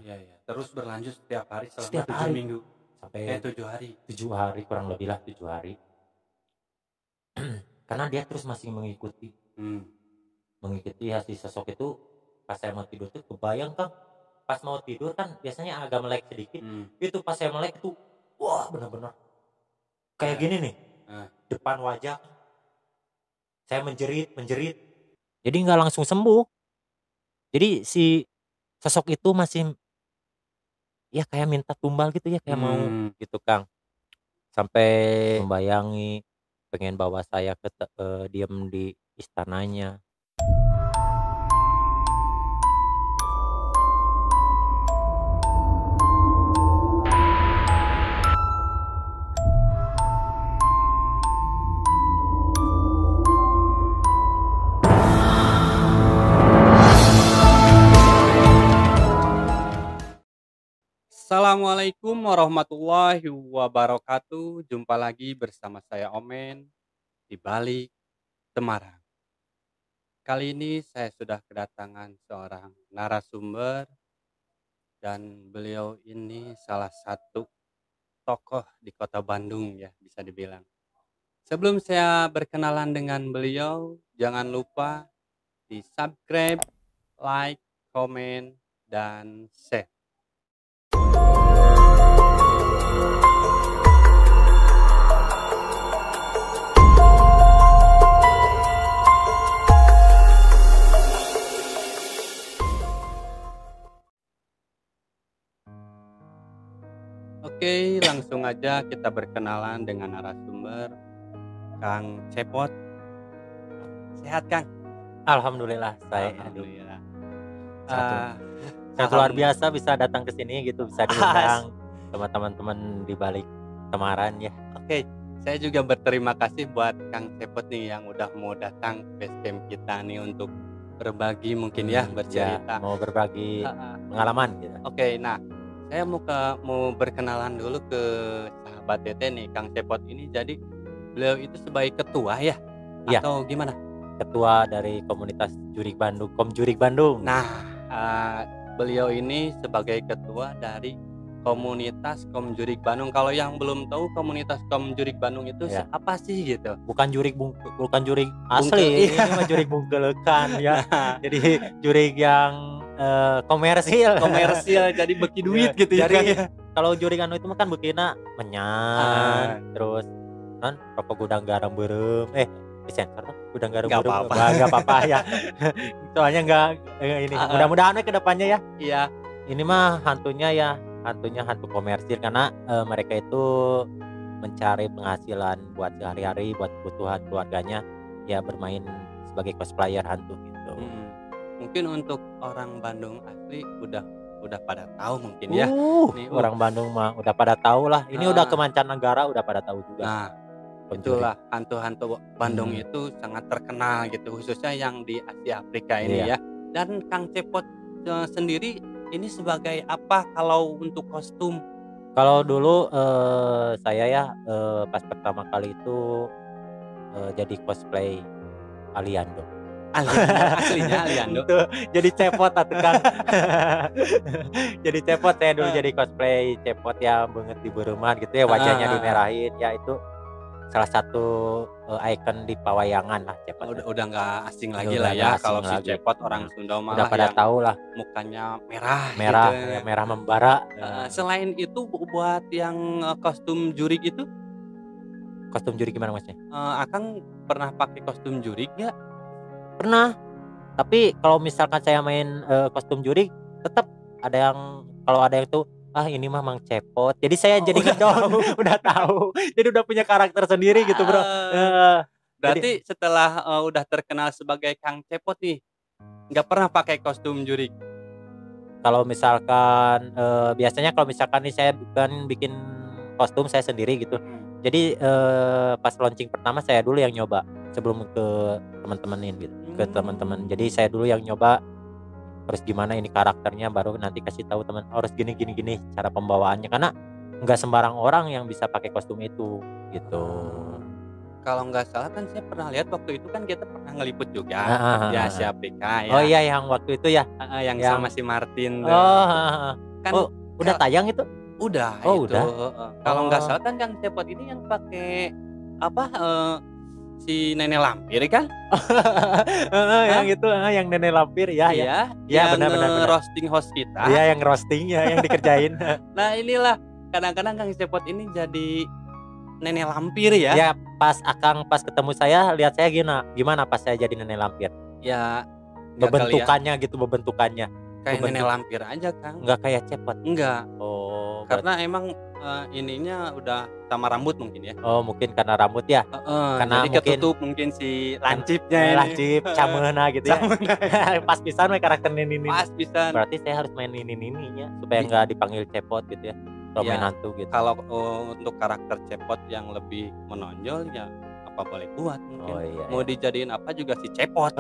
Iya, iya. Terus berlanjut setiap hari selama Setiap 7 hari minggu. sampai 7 hari. 7 hari kurang lebih lah 7 hari. Karena dia terus masih mengikuti si sosok itu. Pas saya mau tidur tuh kebayang Kang, pas mau tidur kan biasanya agak melek sedikit. Itu pas saya melek tuh wah benar-benar kayak gini nih. Depan wajah saya menjerit. Jadi nggak langsung sembuh. Jadi si sosok itu masih ya kayak minta tumbal gitu ya, kayak mau gitu Kang. Sampai membayangi pengen bawa saya diem di istananya. Assalamualaikum warahmatullahi wabarakatuh. Jumpa lagi bersama saya Omen di Balik Temarang. Kali ini saya sudah kedatangan seorang narasumber dan beliau ini salah satu tokoh di kota Bandung ya bisa dibilang. Sebelum saya berkenalan dengan beliau, jangan lupa di subscribe, like, komen, dan share. Oke, langsung aja kita berkenalan dengan narasumber Kang Cepot. Sehat Kang? Alhamdulillah saya Alhamdulillah. sangat luar biasa bisa datang ke sini gitu, bisa diundang sama teman-teman di Balik Temaran ya. Oke, saya juga berterima kasih buat Kang Cepot nih yang udah mau datang ke basecamp kita nih untuk berbagi mungkin ya bercerita. Ya, mau berbagi pengalaman gitu. Oke, nah saya mau berkenalan dulu ke sahabat Tete nih, Kang Cepot ini. Jadi beliau itu sebagai ketua ya? Iya. Atau gimana? Ketua dari komunitas Jurik Bandung, Komjurik Bandung. Nah, beliau ini sebagai ketua dari komunitas Komjurik Bandung. Kalau yang belum tahu komunitas Komjurik Bandung itu apa sih gitu? Bukan jurik asli, ini mah jurik bungkelekan ya. Jadi jurik yang komersil jadi beki duit gitu ya. Jadi kalau jurik anu itu mah kan bekina menyan, terus kan rokok gudang garam berem, disensor tuh gudang garam berem, nggak apa-apa ya. Soalnya nggak ini. Mudah-mudahan ke depannya ya. Iya. Ini mah hantunya hantu komersil karena mereka itu mencari penghasilan buat sehari-hari, buat kebutuhan keluarganya, ya bermain sebagai cosplayer hantu gitu. Mungkin untuk orang Bandung asli udah pada tahu mungkin ya. Nih, orang Bandung mah udah pada tahu lah. Ini udah ke mancanegara udah pada tahu juga. Nah, itulah hantu-hantu Bandung itu sangat terkenal gitu, khususnya yang di Asia Afrika ini ya. Dan Kang Cepot sendiri ini sebagai apa kalau untuk kostum? Kalau dulu saya ya pas pertama kali itu jadi cosplay Aliando. Aslinya Aliando. Jadi Cepot atuh Kang. Jadi Cepot, saya dulu jadi cosplay Cepot ya, banget di beruman gitu ya, wajahnya dimerahin ya, itu salah satu ikon di pawayangan lah Cepot. Udah nggak asing lagi lah ya kalau si Cepot, orang Sunda malah udah pada tahu lah, mukanya merah gitu. Ya, merah membara. Selain itu buat yang kostum jurik itu, kostum jurik gimana Masnya? Akang pernah pakai kostum jurik nggak? Pernah, tapi kalau misalkan saya main kostum jurik tetap ada yang, kalau ada yang tuh ini mah Mang Cepot, jadi saya jadi ngedong. Udah tahu, jadi udah punya karakter sendiri gitu bro. Berarti setelah udah terkenal sebagai Kang Cepot nih, nggak pernah pakai kostum jurik? Kalau misalkan biasanya kalau misalkan nih saya kan bikin kostum saya sendiri gitu, jadi pas launching pertama saya dulu yang nyoba sebelum ke teman-temanin gitu, ke teman-teman. Jadi saya dulu yang nyoba, terus gimana ini karakternya, baru nanti kasih tahu teman harus gini cara pembawaannya, karena nggak sembarang orang yang bisa pakai kostum itu gitu. Kalau nggak salah kan saya pernah lihat waktu itu kan kita pernah ngeliput juga di Asia Afrika ya. Oh iya, yang waktu itu ya, yang sama si Martin. Kan udah tayang itu? Udah Oh, itu, udah. Kalau nggak salah kan Kang Cepot ini yang pakai apa, si nenek lampir kan? Yang itu, yang nenek lampir ya. Iya, Ya, yang benar. roasting host kita. Iya, yang roasting ya, yang dikerjain. Nah inilah kadang-kadang Kang Cepot ini jadi nenek lampir ya. Ya, pas ketemu saya, lihat saya gimana pas saya jadi nenek lampir? Ya, Bebentukannya gitu, bebentukannya. Kayak nenek lampir aja, Kang. Enggak kayak Cepot? Enggak. Oh, karena emang ininya udah sama rambut mungkin ya. Oh, mungkin karena rambut ya. Karena jadi ketutup mungkin si lancipnya ini. Lancip, cameuna gitu ya. Pas pisan we karakter Nini. Pas pisan. Berarti saya harus main Nini-nininya supaya enggak dipanggil Cepot gitu ya. Atau main hantu gitu. Kalau untuk karakter Cepot yang lebih menonjol ya apa boleh buat mungkin. Mau dijadiin apa juga si Cepot.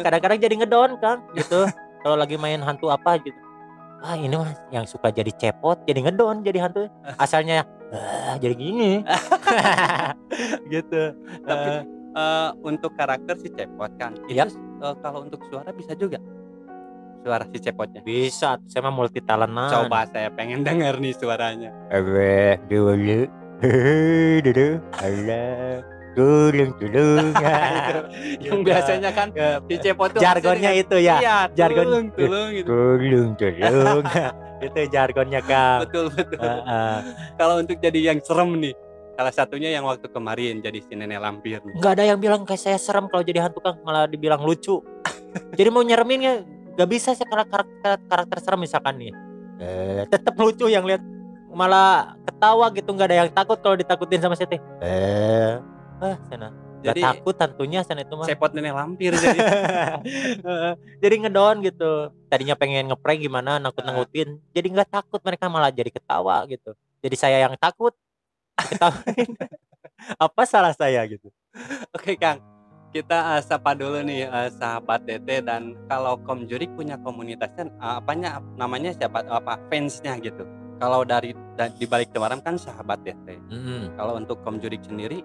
Kadang-kadang jadi ngedon, Kang, gitu. Kalau lagi main hantu apa gitu. Ini mah yang suka jadi Cepot, jadi ngedon, jadi hantu. Asalnya jadi gini. Gitu. Tapi untuk karakter si Cepot kan, itu kalau untuk suara bisa juga. Suara si Cepotnya. Bisa, saya mah multi talentan. Coba saya pengen denger nih suaranya. Dulu. Tulung. Yang biasanya kan si Cepot tuh jargonnya itu ya. Iya, jargon tulung gitu. Tulung. Itu jargonnya, Kang. Betul. Kalau untuk jadi yang serem nih, salah satunya yang waktu kemarin jadi si nenek lampir. Enggak ada yang bilang kayak saya serem kalau jadi hantu, Kang, malah dibilang lucu. Jadi mau nyeremin ya gak bisa sih karakter serem misalkan nih. Tetap lucu yang lihat malah ketawa gitu, nggak ada yang takut kalau ditakutin sama saya teh. Sana. Jadi takut tentunya sana itu mah. Cepot nenek lampir jadi. Jadi ngedon gitu. Tadinya pengen ngeprank gimana nakut-nakutin. Jadi nggak takut, mereka malah jadi ketawa gitu. Jadi saya yang takut ketawain. Apa salah saya gitu. Oke, Kang. Kita sapa dulu nih sahabat Tete, dan kalau Kom Jurik punya komunitasnya namanya siapa, fansnya gitu. Kalau di balik Cemaram kan sahabat Tete. Kalau untuk Kom Jurik sendiri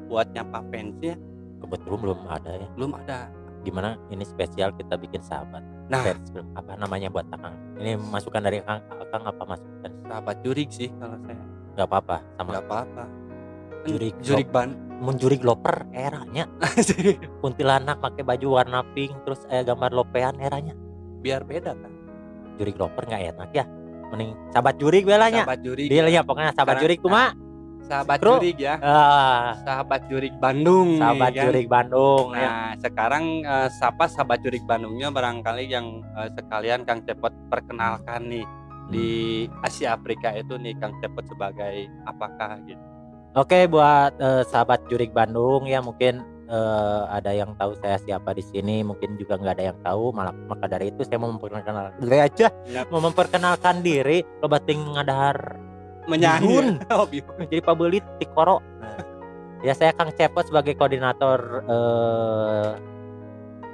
buat nyapa fansnya kebetulan belum ada ya. Belum ada. Gimana ini spesial kita bikin sahabat. Nah, apa namanya buat Akang? Ini masukan dari Akang apa masukan? Sahabat Jurik sih kalau saya. Enggak apa-apa, sama. Enggak apa-apa. Jurik Jurik loper eranya. Kuntilanak pakai baju warna pink terus gambar lopean eranya. Biar beda kan. Jurik loper enggak enak ya. Mending sahabat Jurik belanya. Sahabat Jurik. Dia ya pokoknya sahabat Jurik kumaha? Sahabat Jurik ya. Sahabat Jurik Bandung. Sahabat nih, Jurik Bandung. Nah, sekarang sapa sahabat Jurik Bandungnya barangkali yang sekalian Kang Cepot perkenalkan nih di Asia Afrika itu nih Kang Cepot sebagai apakah gitu. Oke, buat sahabat Jurik Bandung ya, mungkin ada yang tahu saya siapa di sini, mungkin juga nggak ada yang tahu. Maka dari itu saya mau memperkenalkan diri. Loba ting ngadahar menyanyi. Jadi pabelit tikoro. Ya, saya Kang Cepot sebagai koordinator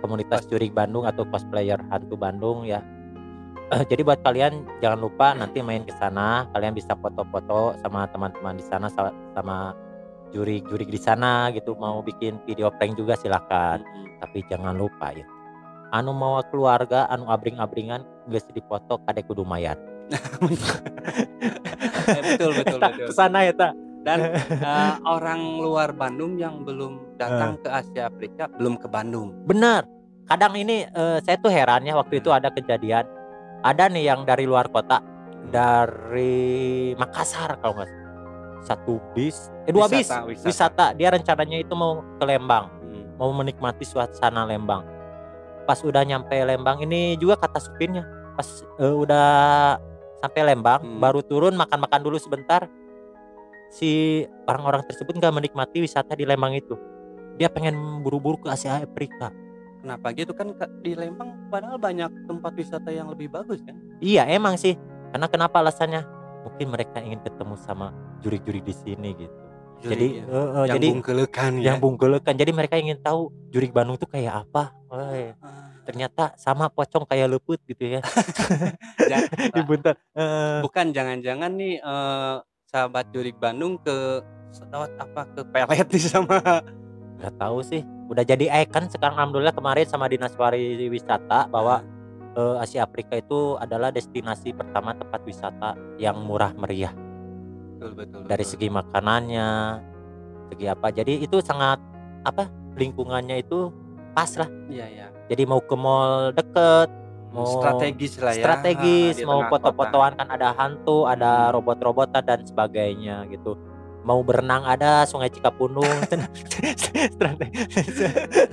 komunitas Jurik Bandung atau cosplayer hantu Bandung ya. Jadi buat kalian jangan lupa nanti main ke sana, kalian bisa foto-foto sama teman-teman di sana, sama jurik-jurik di sana gitu. Mau bikin video prank juga silakan. Tapi jangan lupa ya, anu mau keluarga anu abring-abringan geus dipoto kade kudu mayar. Betul. Kesana ya tak. Dan orang luar Bandung yang belum datang ke Asia Afrika belum ke Bandung. Benar. Kadang ini saya tuh heran ya, waktu itu ada kejadian. Ada nih yang dari luar kota, dari Makassar kalau nggak salah. 1 bis, 2 bis wisata. Dia rencananya itu mau ke Lembang, mau menikmati suasana Lembang. Pas udah nyampe Lembang, ini juga kata supirnya, pas udah sampai Lembang, baru turun makan-makan dulu sebentar. Si orang-orang tersebut nggak menikmati wisata di Lembang itu. Dia pengen buru-buru ke Asia Afrika. Kenapa gitu, kan di Lembang padahal banyak tempat wisata yang lebih bagus kan? Iya emang sih. Karena kenapa alasannya? Mungkin mereka ingin ketemu sama jurik-jurik di sini gitu. Jadi yang bungkelekan. Jadi mereka ingin tahu jurik Bandung tuh kayak apa. Ternyata sama pocong kayak leput gitu ya. Dibuntat. Bukan jangan-jangan nih sahabat jurik Bandung ke pelet nih sama. Gak tahu sih. Udah jadi ikon sekarang alhamdulillah. Kemarin sama Dinas Pariwisata bawa Asia Afrika itu adalah destinasi pertama tempat wisata yang murah meriah. Betul. Dari segi makanannya, segi apa, jadi itu sangat apa, lingkungannya itu pas lah. Iya. Jadi mau ke mall deket, mau Strategis lah ya. strategis, Di mau tengah foto-fotoan kan ada hantu, ada robot-robotan dan sebagainya gitu. Mau berenang ada Sungai Cikapundung.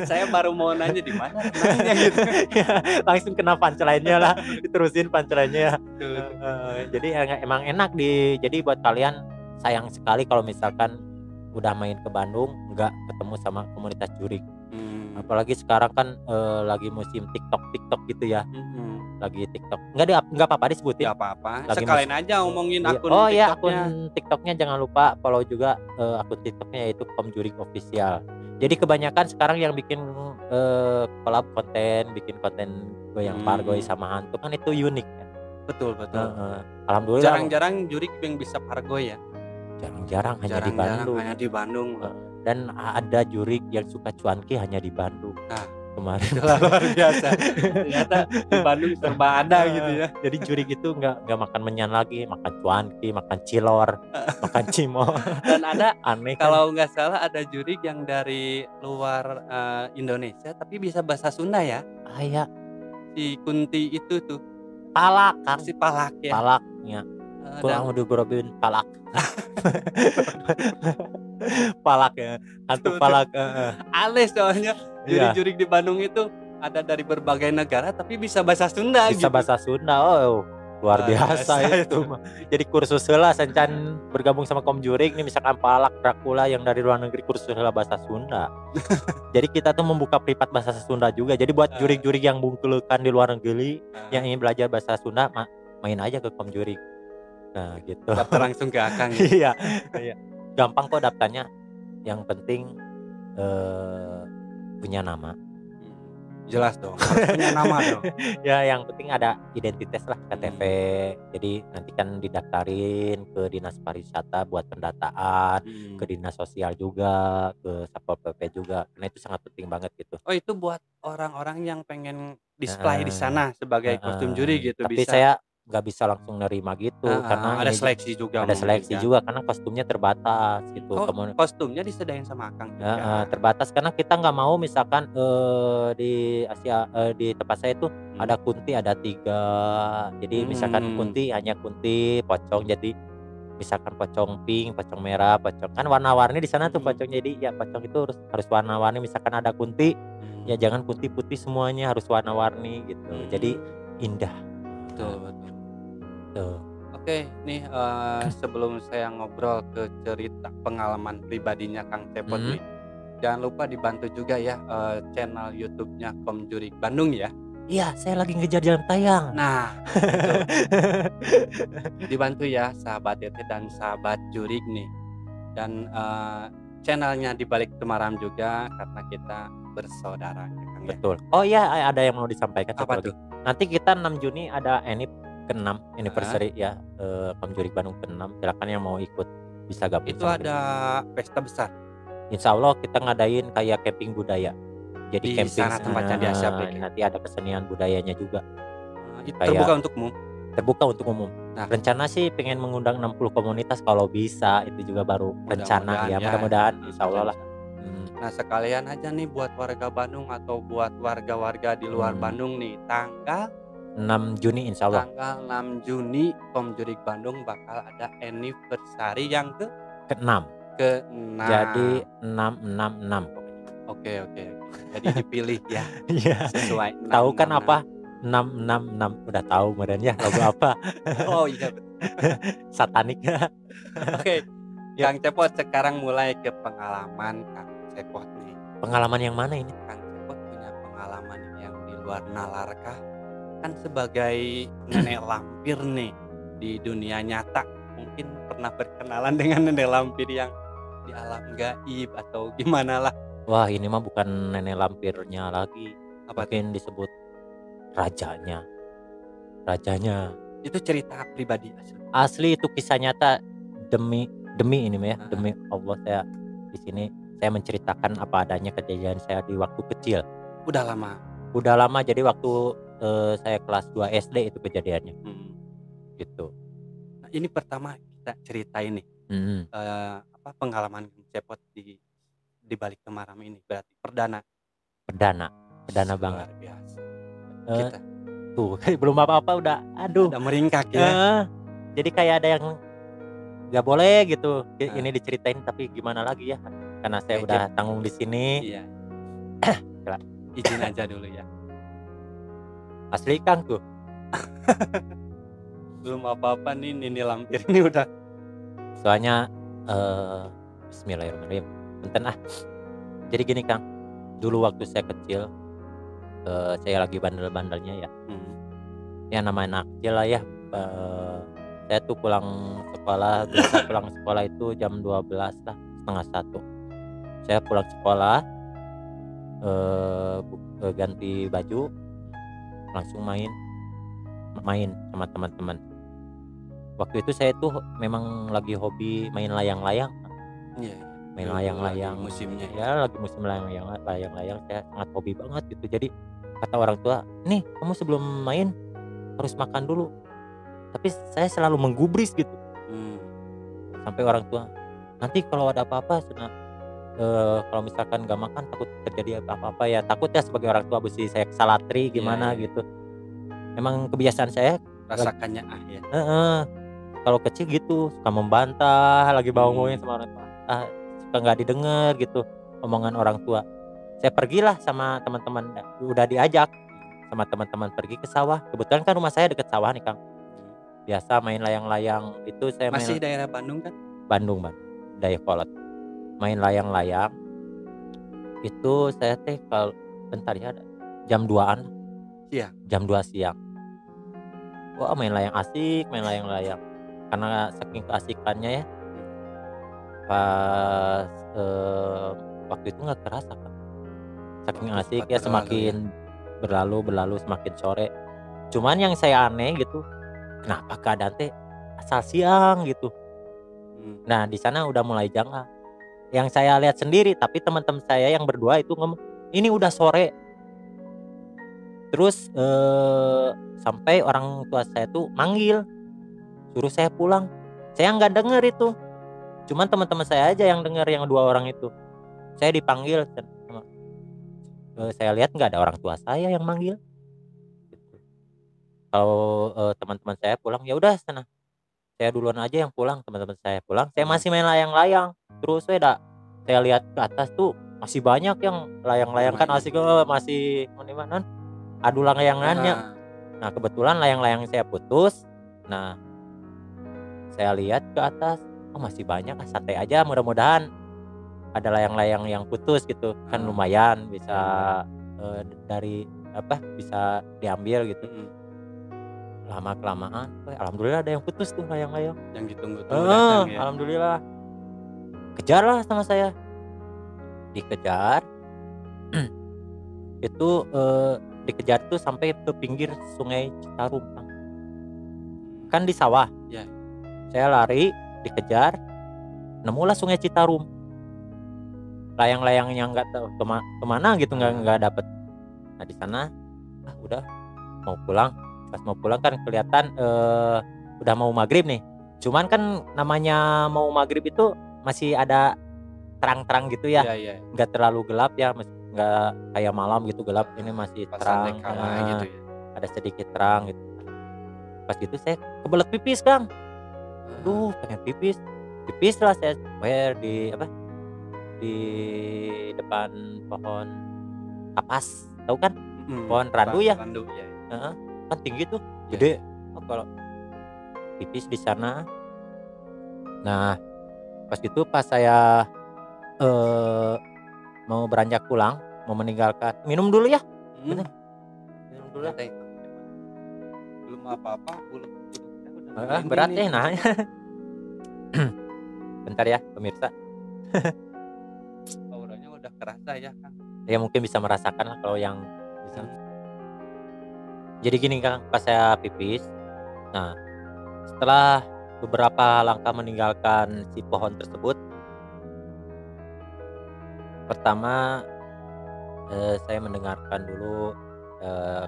Saya baru mau nanya di mana renangnya gitu. Ya, langsung kena punchline-nya lah, diterusin punchline-nya. Jadi emang enak jadi buat kalian sayang sekali kalau misalkan udah main ke Bandung nggak ketemu sama komunitas jurig. Apalagi sekarang kan lagi musim TikTok gitu ya. Lagi TikTok. Nggak apa-apa disebutin. Nggak apa-apa. Sekalian aja ngomongin akun TikToknya. TikToknya. Akun TikToknya jangan lupa follow juga akun TikToknya yaitu Komjurig Official. Jadi kebanyakan sekarang yang bikin collab konten, bikin konten goyang pargoy sama hantu kan itu unik kan. Betul. Alhamdulillah. Jarang-jarang jurig yang bisa pargoy ya. Jarang hanya di Bandung. Dan ada jurig yang suka cuanki hanya di Bandung. Nah, kemarin luar biasa. Ternyata di Bandung serba ada gitu ya. Jadi jurig itu nggak makan menyan lagi, makan cuanki, makan cilor, makan cimol. Dan ada aneh kalau nggak salah ada jurig yang dari luar Indonesia tapi bisa bahasa Sunda ya. Ya. Si Kunti itu tuh. Palak kan. Si Palak ya. Palaknya. Kurang udah berobin palak. Palak ya, hantu palak. Aneh soalnya jurig-jurig di Bandung itu ada dari berbagai negara tapi bisa bahasa Sunda. Bisa gitu. Bahasa Sunda, luar biasa itu. Jadi kursus heula sencan bergabung sama Komjurig nih, misalkan Palak Dracula yang dari luar negeri kursus heula bahasa Sunda. Jadi kita tuh membuka privat bahasa Sunda juga. Jadi buat jurig-jurig yang bungkulukan di luar negeri yang ingin belajar bahasa Sunda, main aja ke Komjurig. Nah gitu. Daftar langsung ke Akang. Iya. Gampang kok daftarnya. Yang penting punya nama. Jelas dong, harus punya nama dong. Ya yang penting ada identitas lah, KTP. Jadi nanti kan didaftarin ke Dinas Pariwisata buat pendataan, ke Dinas Sosial juga, ke Satpol PP juga. Karena itu sangat penting banget gitu. Oh itu buat orang-orang yang pengen display di sana sebagai kostum juri gitu. Tapi bisa. Saya nggak bisa langsung nerima gitu karena ada seleksi juga. Ada seleksi juga karena kostumnya terbatas gitu. Kostumnya disediain sama Akang juga. Terbatas karena kita nggak mau misalkan di Asia di tempat saya itu ada kunti ada 3. Jadi misalkan kunti hanya kunti pocong, jadi misalkan pocong pink, pocong merah, pocong kan warna-warni di sana tuh pocong. Jadi ya pocong itu harus warna-warni. Misalkan ada kunti ya jangan kunti putih semuanya, harus warna-warni gitu. Jadi indah. Betul. Oke, nih sebelum saya ngobrol ke cerita pengalaman pribadinya Kang Cepot nih, jangan lupa dibantu juga ya channel YouTube-nya Komjurig Bandung ya. Iya, saya lagi ngejar jam tayang. Nah, gitu. Dibantu ya sahabat Tete dan sahabat Jurig nih. Dan channelnya di balik Temaram juga karena kita bersaudara ya Kang. Betul. Oh iya, ada yang mau disampaikan. Apa tuh? Nanti kita 6 Juni ada ke-6 anniversary ya, Komjurig Bandung ke-6. Silakan yang mau ikut bisa gabung. Itu ada pesta besar. Insya Allah kita ngadain kayak camping budaya. Jadi di camping sana tempatnya di Asia Afrika. Nanti ada kesenian budayanya juga. Terbuka untuk umum. Terbuka untuk umum. Nah, rencana sih pengen mengundang 60 komunitas kalau bisa. Itu juga baru rencana ya. Mudah-mudahan insya Allah lah. Nah sekalian aja nih buat warga Bandung atau buat warga-warga di luar Bandung nih, tanggal 6 Juni insya Allah. Tanggal 6 Juni Komjurig Bandung bakal ada anniversary yang ke-6. Jadi 666 pokoknya. Oke. Jadi dipilih ya. Iya. Sesuai. Tahu kan apa? 666 udah tahu merenya logo apa? Oh iya betul. Satanik. Oke. Kang Cepot sekarang mulai ke pengalaman Kang Cepot nih. Pengalaman yang mana ini? Kang Cepot punya pengalaman yang di luar nalar kah? Kan sebagai nenek lampir nih di dunia nyata mungkin pernah berkenalan dengan nenek lampir yang di alam gaib atau gimana lah. Wah ini mah bukan nenek lampirnya lagi. Apa mungkin disebut rajanya. Itu cerita pribadi asli itu kisah nyata demi ini ya. Demi Allah saya di sini saya menceritakan apa adanya kejadian saya di waktu kecil. Udah lama jadi waktu saya kelas 2 SD itu kejadiannya. Gitu. Nah, ini pertama kita ceritain nih, pengalaman cepot di balik Temaram ini berarti perdana Perdana banget. luar biasa. Eee, Kita tuh belum apa-apa udah aduh, udah meringkak ya. jadi kayak ada yang nggak boleh gitu ini diceritain, tapi gimana lagi ya, karena saya udah tanggung di sini. Iya. Izin aja dulu ya. Asli Kang tuh. Belum apa-apa nih Nini Lampir ini udah. Soalnya bismillahirrahmanirrahim. Bentar ah. Jadi gini Kang, dulu waktu saya kecil, saya lagi bandel-bandelnya ya. Ya namanya anak kecil lah ya. Saya tuh pulang sekolah, biasa pulang sekolah itu jam 12 lah, setengah 1. Saya pulang sekolah, ganti baju, langsung main sama teman-teman. Waktu itu saya tuh memang lagi hobi main layang-layang. Iya. Main layang-layang musimnya ya, lagi musim layang-layang saya sangat hobi banget gitu. Jadi kata orang tua, "Nih, kamu sebelum main harus makan dulu." Tapi saya selalu menggubris gitu. Sampai orang tua, "Nanti kalau ada apa-apa kalau misalkan nggak makan takut terjadi apa-apa ya." Takut ya sebagai orang tua mesti saya kesalatri gimana gitu. Emang kebiasaan saya rasakannya ya. Kalau kecil gitu suka membantah, lagi ngomongin sama orang tua, suka nggak didengar gitu omongan orang tua. Saya pergilah sama teman-teman, udah diajak sama teman-teman pergi ke sawah. Kebetulan kan rumah saya deket sawah nih Kang. Biasa main layang-layang itu saya Masih daerah Bandung kan? Bandung, Dayakolot. Main layang-layang itu saya kalau bentar ya, jam 2-an siang. Jam 2 siang. Wah, main layang asik, main layang-layang. Karena saking keasikannya ya, pas waktu itu nggak kerasa Kang. Saking asik ya, semakin berlalu semakin sore. Cuman yang saya aneh gitu, kenapa keadaan teh asal siang gitu. Nah di sana udah mulai janggal. Yang saya lihat sendiri, tapi teman-teman saya yang berdua itu ngomong, "Ini udah sore." Terus sampai orang tua saya tuh manggil, suruh saya pulang. Saya nggak denger itu. Cuman teman-teman saya aja yang denger, yang 2 orang itu. Saya dipanggil sama saya lihat nggak ada orang tua saya yang manggil. Gitu. Kalau teman-teman saya pulang, ya udah sana. Saya duluan aja yang pulang, teman-teman saya pulang. Saya masih main layang-layang. Terus saya lihat ke atas tuh masih banyak yang layang-layang kan asik, masih mana adu layangannya. Nah kebetulan layang-layang saya putus. Nah saya lihat ke atas, masih banyak, santai aja, mudah-mudahan ada layang-layang yang putus gitu kan, lumayan bisa bisa diambil gitu. Lama kelamaan, alhamdulillah ada yang putus tuh layang-layang yang ditunggu-tunggu datang ya. Alhamdulillah. Kejar lah sama saya, dikejar. Itu dikejar tuh sampai ke pinggir Sungai Citarum kan di sawah ya. Saya lari, dikejar, nemulah Sungai Citarum. Layang-layang yang nggak tahu kemana gitu, nggak dapet. Nah di sana udah mau pulang. Pas mau pulang kan kelihatan udah mau maghrib nih. Cuman kan namanya mau maghrib itu masih ada terang-terang gitu ya. Nggak terlalu gelap ya, nggak kayak malam gitu gelap. Ini masih terang, gitu ya. ada sedikit terang gitu. Pas gitu saya kebelet pipis Kang. Aduh pengen pipis lah saya di depan pohon kapas, tahu kan? Pohon randu ya. Kan tinggi tuh, gede. Kalau pipis di sana. Nah pas itu pas saya mau beranjak pulang, mau meninggalkan, minum dulu ya. Minum dulu ya. Belum apa-apa, berat ya nah. Bentar ya pemirsa. Auranya udah kerasa ya Kang. Ya mungkin bisa merasakan lah kalau yang bisa. Jadi gini Kang, pas saya pipis, nah setelah beberapa langkah meninggalkan si pohon tersebut, pertama saya mendengarkan dulu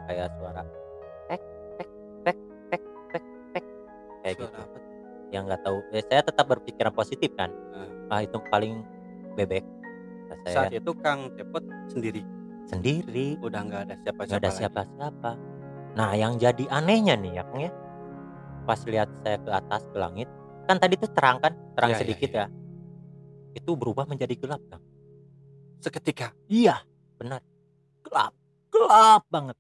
kayak suara kayak Suara gitu. apa tuh? Yang nggak tahu, saya tetap berpikiran positif kan. Itu paling bebek kata saya. Saat itu Kang Cepot sendiri? Sendiri, Udah nggak ada nggak siapa-siapa ada lagi? siapa-siapa. Nah, yang jadi anehnya nih ya, Kang, ya, pas lihat saya ke atas ke langit, kan tadi tuh terang kan, terang Iya, iya, sedikit iya. ya. Itu berubah menjadi gelap, Kang. Seketika? Iya, benar. Gelap, gelap banget.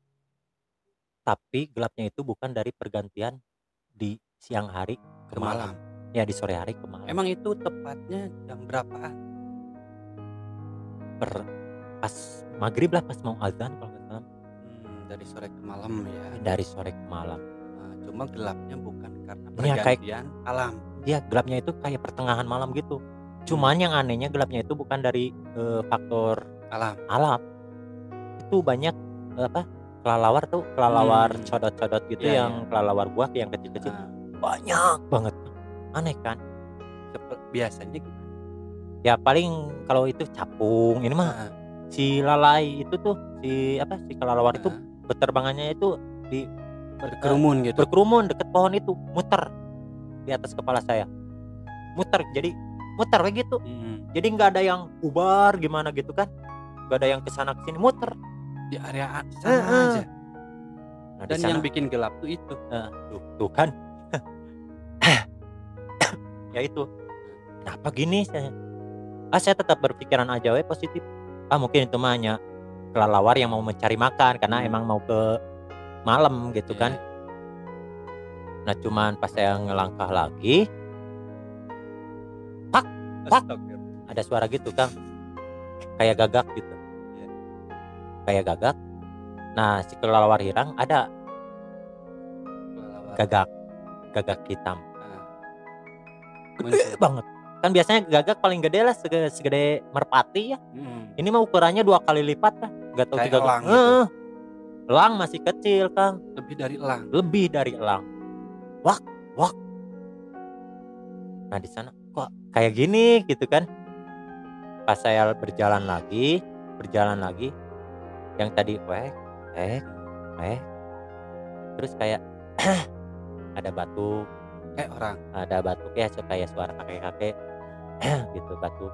Tapi gelapnya itu bukan dari pergantian di siang hari ke Ke malam. malam? Ya, di sore hari ke malam. Emang itu tepatnya jam berapaan? Pas maghrib lah, pas mau azan kalau nggak salah. Dari sore ke malam ya? Dari sore ke malam. Cuma gelapnya bukan karena Iya, pergantian alam? Iya, gelapnya itu kayak pertengahan malam gitu. Cuman yang anehnya gelapnya itu bukan dari faktor Alam? Itu banyak kelelawar tuh, kelelawar codot-codot gitu, Iya, yang kelelawar buah yang kecil-kecil. Banyak banget. Aneh kan? Biasanya gimana? Ya paling kalau itu capung, ini mah si lalai itu tuh, si kelelawar itu berterbangannya itu di Berkerumun gitu? berkerumun deket pohon itu, muter di atas kepala saya. Muter, jadi muter kayak gitu. Jadi nggak ada yang bubar gimana gitu kan, nggak ada yang kesana kesini, muter di area sana aja. Nah, dan yang bikin gelap tuh itu tuh kan. Ya itu, kenapa gini saya tetap berpikiran aja positif. Mungkin itu mah hanya kelelawar yang mau mencari makan karena emang mau ke malam gitu kan. Nah, cuman pas saya ngelangkah lagi, pak, ada suara gitu, Kang, kayak gagak gitu. Kayak gagak. Nah, si kelelawar hirang ada gagak hitam, gede banget. Kan biasanya gagak paling gede lah segede merpati ya. Ini mah ukurannya 2 kali lipat lah. Nggak tahu kayak elang gitu. Elang masih kecil, Kang. Lebih dari elang. Wak. Nah, di sana kok kayak gini gitu kan. Pas saya berjalan lagi, yang tadi terus kayak ada batuk, kayak orang. Ada batuk ya, kayak suara kakek-kakek gitu, batuk.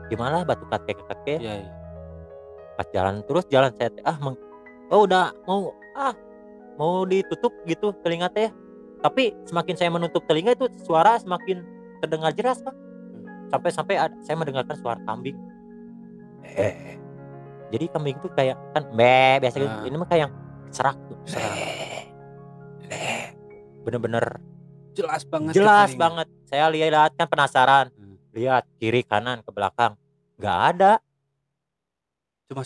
Gimana batuk kakek-kakek? Iya. Pas jalan saya udah mau ditutup gitu telinga teh. Tapi semakin saya menutup telinga itu suara semakin terdengar jelas, Pak. Sampai saya mendengarkan suara kambing. Jadi kambing itu kayak kan biasa gitu. Ini mah kayak serak tuh. Bener-bener jelas banget. Saya lihat kan penasaran. Lihat kiri kanan ke belakang, nggak ada. Cuma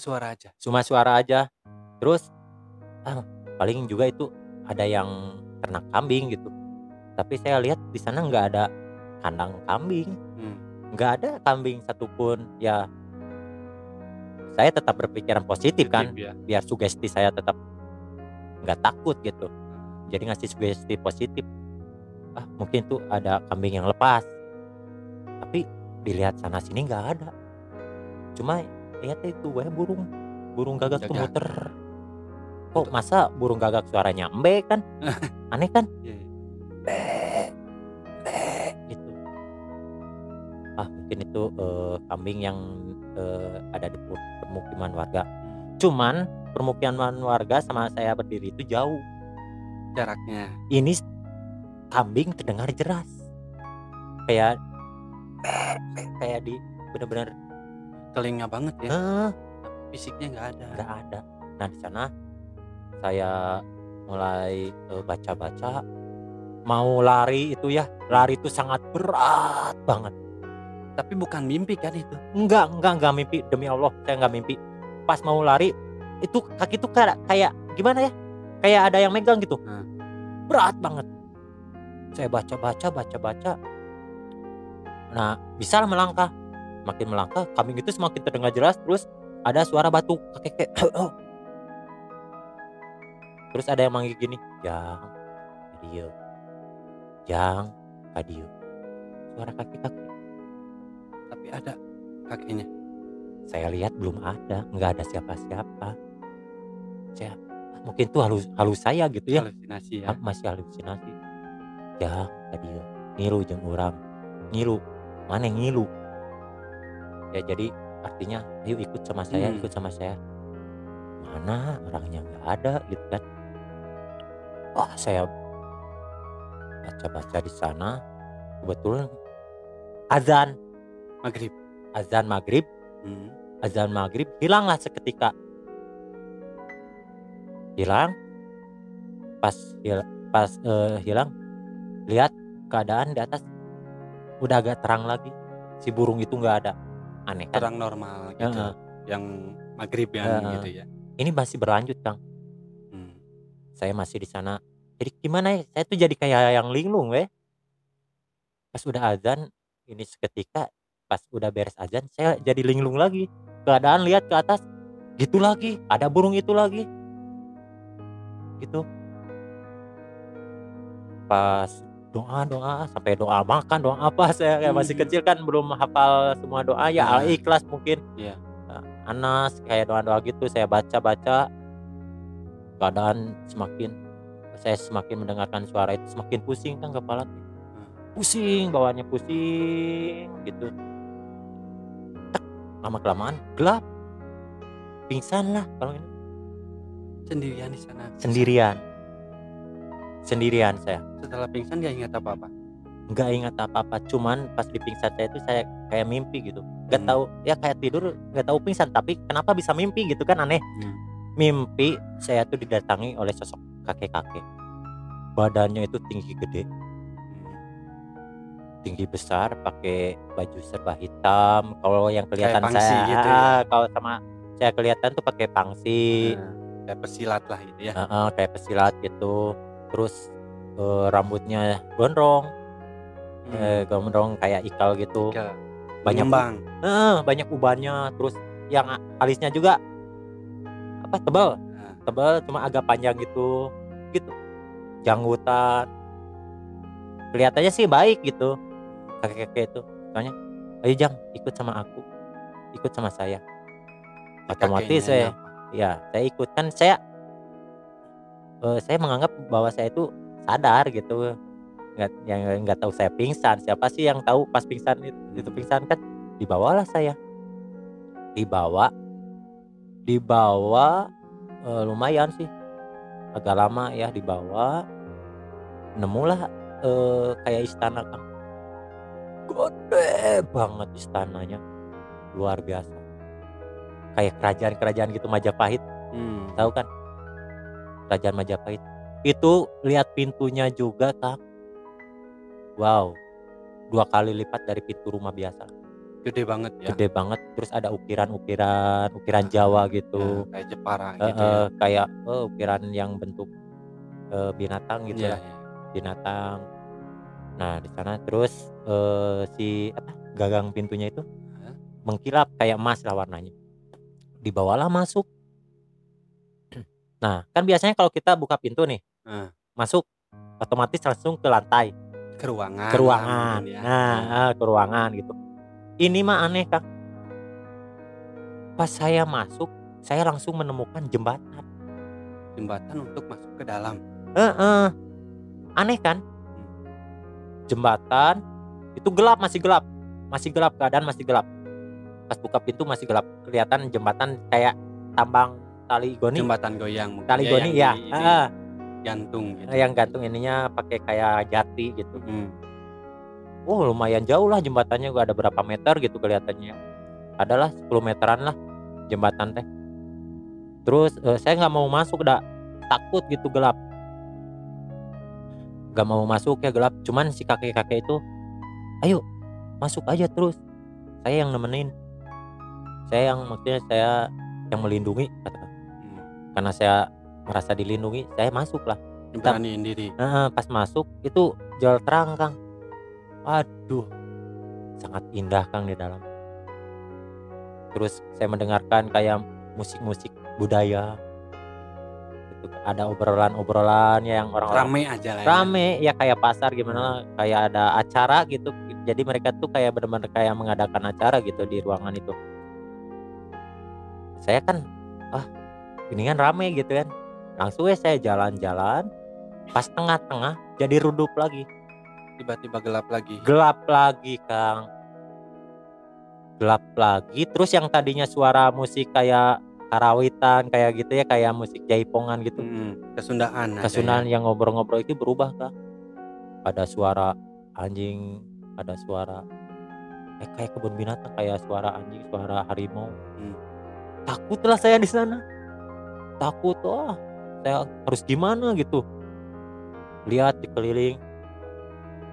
suara aja. Terus paling juga itu ada yang ternak kambing gitu. Tapi saya lihat di sana nggak ada kandang kambing. Nggak ada kambing satupun. Ya, saya tetap berpikiran positif kan, ya. Biar sugesti saya tetap nggak takut gitu. Jadi ngasih sugesti positif. Mungkin tuh ada kambing yang lepas. Tapi dilihat sana sini nggak ada. Cuma lihat itu burung gagak tuh muter. Kok masa burung gagak suaranya embe kan? Aneh kan? Gitu. Mungkin itu kambing yang ada di permukiman warga. Cuman permukiman warga sama saya berdiri itu jauh jaraknya. Ini kambing terdengar jelas, kayak di benar-benar telinga banget ya. Fisiknya nggak ada. Nah, di sana saya mulai baca-baca, mau lari itu ya, lari itu sangat berat banget. Tapi bukan mimpi kan itu? Enggak mimpi, demi Allah saya enggak mimpi. Pas mau lari itu kaki tuh kayak gimana ya? Kayak ada yang megang gitu. Berat banget. Saya baca. Nah, bisa melangkah. Makin melangkah, kambing itu semakin terdengar jelas. Terus ada suara batuk kakek. Terus ada yang manggil gini, Jang, Kadio. Suara kakek. Tapi ada kakeknya. Saya lihat belum ada, nggak ada siapa-siapa. Mungkin itu halus saya gitu ya. Halusinasi ya. Masih halusinasi. Jang, ka dieu ngilu jeung urang ngilu mana ngilu ya, jadi artinya ayo ikut sama saya mana orangnya nggak ada gitu kan. Saya baca-baca di sana kebetulan azan Maghrib. azan maghrib hilanglah seketika, hilang pas hilang, lihat keadaan di atas udah agak terang lagi, si burung itu nggak ada. Aneh kan, terang normal gitu. Yang maghrib gitu ya. Ini masih berlanjut Kang. Saya masih di sana, jadi gimana ya, saya tuh jadi kayak yang linglung pas udah azan ini seketika, pas udah beres azan saya jadi linglung lagi, keadaan lihat ke atas gitu lagi, ada burung itu lagi gitu. Pas doa sampai doa makan, doa apa, saya kayak masih kecil kan belum hafal semua doa ya, Al-Ikhlas mungkin, Anas kayak doa-doa gitu saya baca, keadaan saya semakin mendengarkan suara itu semakin pusing kan kepala, pusing bawaannya, pusing gitu. Lama kelamaan gelap, pingsan lah kalau ini. Sendirian di sana? Sendirian saya. Setelah pingsan gak ingat apa-apa? Nggak ingat apa-apa, cuman pas di pingsan saya itu saya kayak mimpi gitu, nggak tahu ya, kayak tidur nggak tahu pingsan, tapi kenapa bisa mimpi gitu kan, aneh. Mimpi saya tuh didatangi oleh sosok kakek-kakek, badannya itu tinggi besar, pakai baju serba hitam. Kalau yang kelihatan saya gitu ya? Kalau sama saya kelihatan tuh pakai pangsi, kayak pesilat lah gitu ya. Kayak pesilat gitu. Terus rambutnya gondrong, kayak ikal gitu. Banyak ubannya. Terus yang alisnya juga tebal, cuma agak panjang gitu. Janggutan. Kelihatannya sih baik gitu kakek-kakek itu. Soalnya, ayo Jang, ikut sama aku, ikut sama saya. Otomatis saya ikut kan. Saya menganggap bahwa saya itu sadar gitu, nggak tahu saya pingsan. Siapa sih yang tahu pas pingsan itu pingsan kan? Dibawalah saya, dibawa lumayan sih, agak lama ya dibawa. Nemulah kayak istana Kang, gede banget istananya, luar biasa, kayak kerajaan gitu, Majapahit. Tahu kan kerajaan Majapahit itu? Lihat pintunya juga Kang, wow, 2 kali lipat dari pintu rumah biasa. Gede banget ya? Gede banget. Terus ada ukiran Jawa gitu, kayak Jepara gitu ya? Kayak ukiran yang bentuk binatang gitu lah. Binatang. Nah di sana terus gagang pintunya itu mengkilap kayak emas lah warnanya. Dibawalah masuk. Nah kan biasanya kalau kita buka pintu nih, masuk otomatis langsung ke lantai, ke ruangan. Ke ruangan gitu. Ini mah aneh Kang, pas saya masuk saya langsung menemukan jembatan untuk masuk ke dalam. Aneh kan? Jembatan itu gelap, masih gelap, keadaan masih gelap. Pas buka pintu masih gelap, kelihatan jembatan kayak tambang tali goni. Jembatan goyang mungkin. Tali goni ya. Gantung gitu. Yang gantung ininya pakai kayak jati gitu. Lumayan jauh lah jembatannya, gak ada berapa meter gitu kelihatannya. Adalah 10 meteran lah jembatan teh. Terus saya nggak mau masuk, takut gitu, gelap. Gak mau masuk ya, gelap. Cuman si kakek-kakek itu, ayo masuk aja terus. Saya yang nemenin. Saya yang melindungi katakan. Karena saya merasa dilindungi, saya masuk lah. Beraniin diri. Pas masuk itu jual terang Kang. Aduh, sangat indah Kang di dalam. Terus saya mendengarkan kayak musik-musik budaya. Ada obrolan yang orang-orang rame aja lah. Rame ya kayak pasar gimana, kayak ada acara gitu. Jadi mereka tuh kayak benar-benar kayak mengadakan acara gitu di ruangan itu. Saya kan ini kan rame gitu kan. Langsung saya jalan-jalan, pas tengah-tengah jadi redup lagi. Tiba-tiba gelap lagi. Gelap lagi, Kang. Gelap lagi. Terus yang tadinya suara musik kayak karawitan kayak gitu ya, kayak musik jaipongan gitu. Kesundaan aja Kesundaan ya. yang ngobrol-ngobrol itu berubah, Kang. Ada suara anjing, ada suara kayak kebun binatang, kayak suara anjing, suara harimau. Takutlah saya di sana. Takut, saya harus gimana gitu. Lihat di keliling,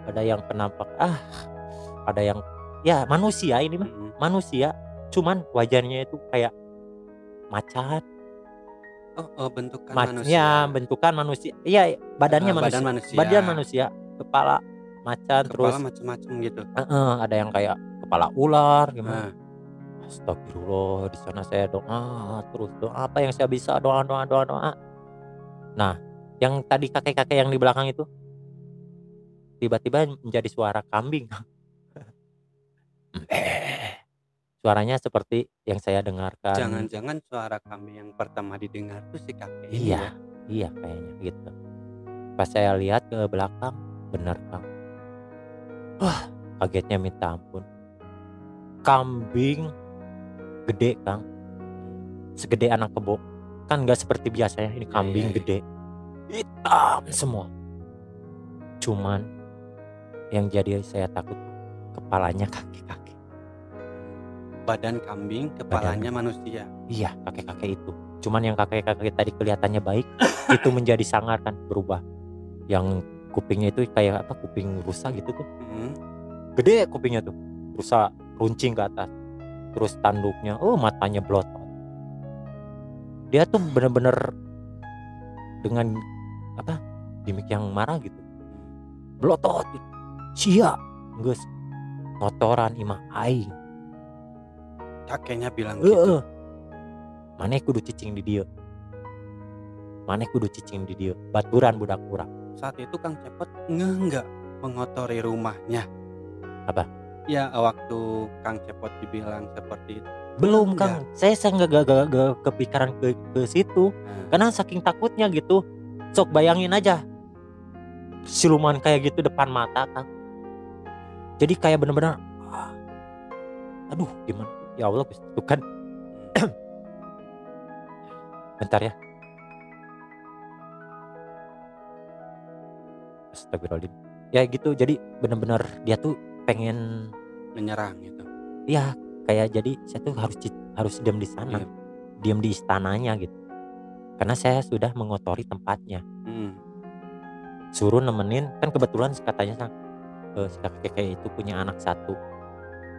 ada yang penampak, ada yang ya manusia ini mah, manusia, cuman wajahnya itu kayak macan. Bentukan manusia. Bentukan manusia. Iya, badannya manusia. Badan manusia, kepala macan, kepala terus macam-macam gitu. Ada yang kayak kepala ular gimana. Astagfirullah, di sana saya doa terus, doa apa yang saya bisa, doa. Nah, yang tadi kakek-kakek yang di belakang itu tiba-tiba menjadi suara kambing. Suaranya seperti yang saya dengarkan. Jangan-jangan suara kambing yang pertama didengar tuh si kakek ini ya? Iya kayaknya gitu. Pas saya lihat ke belakang, bener, Kang. Wah, kagetnya minta ampun. Kambing gede, Kang. Segede anak kebo. Kan gak seperti biasanya, ini kambing gede. Hitam semua. Cuman yang jadi saya takut, kepalanya kakek-kakek. Badan kambing, kepalanya manusia. Iya, kakek-kakek itu. Cuman yang kakek-kakek tadi kelihatannya baik, itu menjadi sangar kan, berubah. Yang kupingnya itu kayak apa, kuping rusa gitu tuh. Gede kupingnya tuh, rusa runcing ke atas. Terus tanduknya, matanya blotot. Dia tuh bener-bener dengan apa, gimik yang marah gitu. Blotot gitu. Sia, geus motoran imah aing. Kakeknya bilang gitu. Maneh kudu cicing di dieu. Baturan budak urang. Saat itu Kang Cepot enggak mengotori rumahnya. Apa? Ya, waktu Kang Cepot dibilang seperti itu. Belum, Kang. Saya enggak kepikiran ke situ. Karena saking takutnya gitu. Sok bayangin aja. Siluman kayak gitu depan mata, Kang. Jadi kayak bener-bener aduh, gimana? Ya Allah, itu kan. Bentar ya. Astagfirullahaladzim. Ya gitu, jadi bener-bener dia tuh pengen menyerang gitu. Iya, kayak jadi saya tuh harus diam di sana. Diam di istananya gitu. Karena saya sudah mengotori tempatnya. Suruh nemenin, kan kebetulan katanya si kakek itu punya anak satu.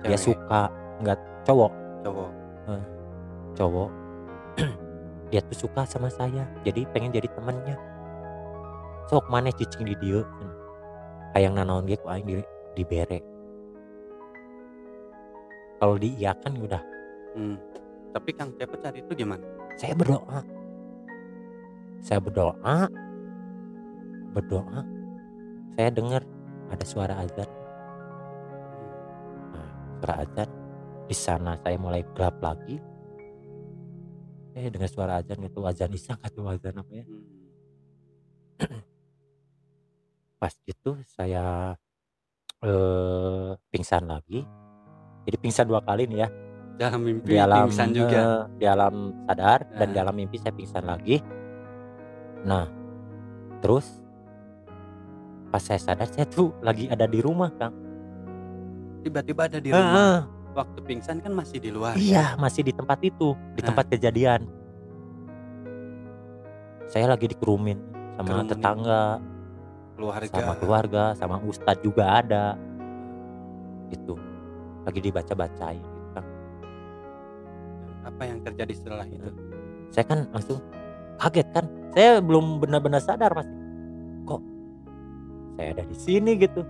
Dia suka, enggak cowok. Dia tuh suka sama saya, jadi pengen jadi temannya. Sok maneh cicing di dieu. Hayang nanaon ge ku aing dibere. Kalau diiyakan udah. Tapi Kang Cepot saat itu gimana? Saya berdoa. Saya dengar ada suara azan. Suara azan. Di sana saya mulai gelap lagi. Dengar suara azan itu, azan isya atau azan apa ya? Pas itu saya pingsan lagi. Jadi pingsan 2 kali nih ya. Dalam mimpi pingsan juga. Di alam sadar dan dalam mimpi saya pingsan lagi. Nah, terus pas saya sadar saya tuh lagi ada di rumah, Kang. Tiba-tiba ada di rumah. Waktu pingsan kan masih di luar. Iya, masih di tempat itu, di tempat kejadian. Saya lagi dikerumin sama tetangga, sama keluarga, sama ustadz juga ada. Itu lagi dibaca-bacain gitu, Kang. Apa yang terjadi setelah itu? Saya kan langsung kaget kan. Saya belum benar-benar sadar masih. Kok saya ada di sini gitu.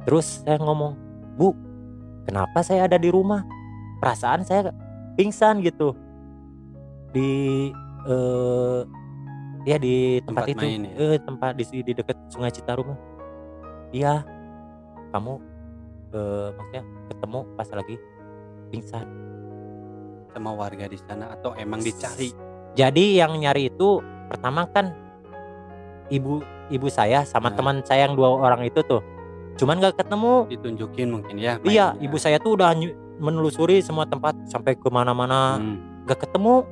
Terus saya ngomong, "Bu, kenapa saya ada di rumah? Perasaan saya pingsan gitu." Di di tempat itu. Tempat di dekat Sungai Citarum. Iya. Kamu maksudnya ketemu pas lagi pingsan sama warga di sana atau emang dicari? Jadi yang nyari itu pertama kan ibu saya sama teman saya yang 2 orang itu tuh. Cuman nggak ketemu. Ditunjukin mungkin ya. Iya, ibu saya tuh udah menelusuri semua tempat sampai kemana-mana, nggak ketemu.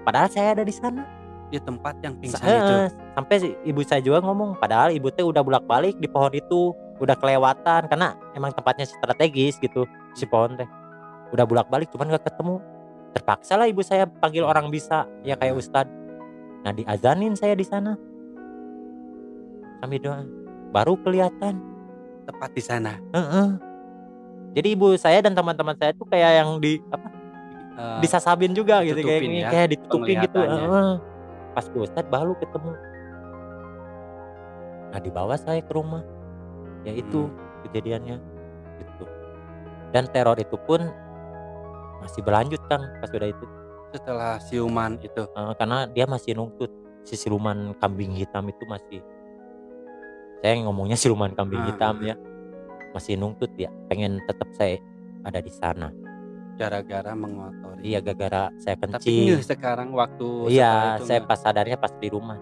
Padahal saya ada di sana. Di tempat yang pingsan itu. Sampai ibu saya juga ngomong, padahal ibu teh udah bolak-balik di pohon itu, udah kelewatan karena emang tempatnya strategis gitu si pohon teh. Udah bolak-balik cuman nggak ketemu. Terpaksa lah ibu saya panggil orang bisa, ya kayak ustad. Nah diazanin saya di sana sambil doa, baru kelihatan tepat di sana. Jadi ibu saya dan teman-teman saya tuh kayak yang disasabin juga gitu, kayak ditutupin gitu. Pas ke ustad baru ketemu. Nah dibawa saya ke rumah, ya itu kejadiannya gitu. Dan teror itu pun masih berlanjut Kang pas udah itu. Setelah siuman itu. Karena dia masih nuntut si siluman kambing hitam itu masih. Saya ngomongnya siluman kambing hitam ya. Masih nuntut ya, pengen tetap saya ada di sana. Gara-gara mengotori. Iya, gara-gara saya kencing. Tapi sekarang waktu iya, saya pas sadarnya pas di rumah.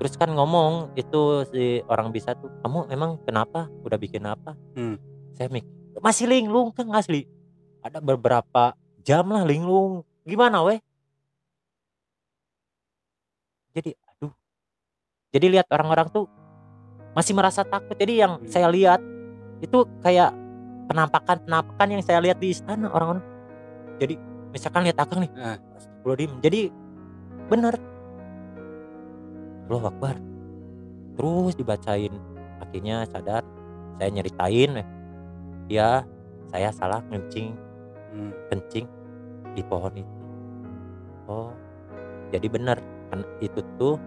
Terus kan ngomong itu si orang bisa tuh, kamu emang kenapa? Udah bikin apa? Saya mikir, masih linglung kan asli. Ada beberapa jam lah linglung. Gimana weh? Jadi aduh. Jadi lihat orang-orang tuh masih merasa takut. Jadi yang saya lihat itu kayak penampakan yang saya lihat di istana orang-orang. Jadi misalkan lihat Akang nih, Astagfirullahaladzim. Jadi bener. Allahu Akbar. Terus dibacain. Akhirnya sadar. Saya nyeritain, ya saya salah kencing di pohon itu. Oh, jadi bener kan itu tuh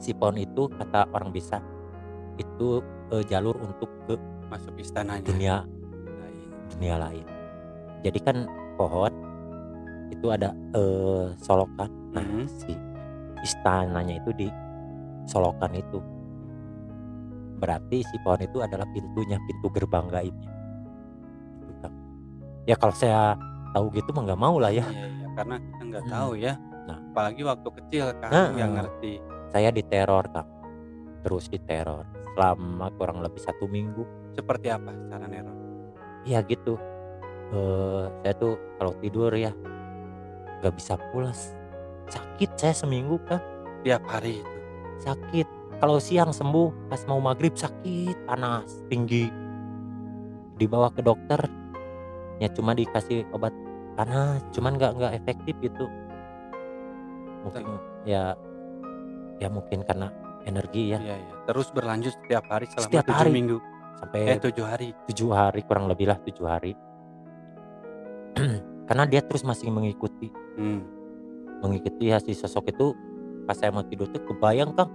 si pohon itu kata orang bisa itu jalur untuk ke masuk istananya dunia lain. Jadi kan pohon itu ada solokan. Nah si istananya itu di solokan itu. Berarti si pohon itu adalah pintu gerbang gaibnya. Gitu kan. Ya kalau saya tahu gitu mah nggak mau lah ya. Iya, karena kita nggak tahu ya. Nah, apalagi waktu kecil kan nggak ngerti. Saya diteror Kak. Terus diteror selama kurang lebih 1 minggu. Seperti apa cara neror? Iya gitu. Saya tuh kalau tidur ya nggak bisa pulas. Sakit saya seminggu kan. Tiap hari itu. Sakit. Kalau siang sembuh, pas mau maghrib sakit, panas, tinggi. Dibawa ke dokter, ya cuma dikasih obat panas, cuman nggak efektif gitu. Mungkin ya mungkin karena energi ya. Iya. Terus berlanjut setiap hari selama setiap 7 hari. minggu. Sampai 7 hari. 7 hari kurang lebih lah 7 hari. Karena dia terus masih mengikuti. Mengikuti si sosok itu. Pas saya mau tidur tuh kebayang Kang.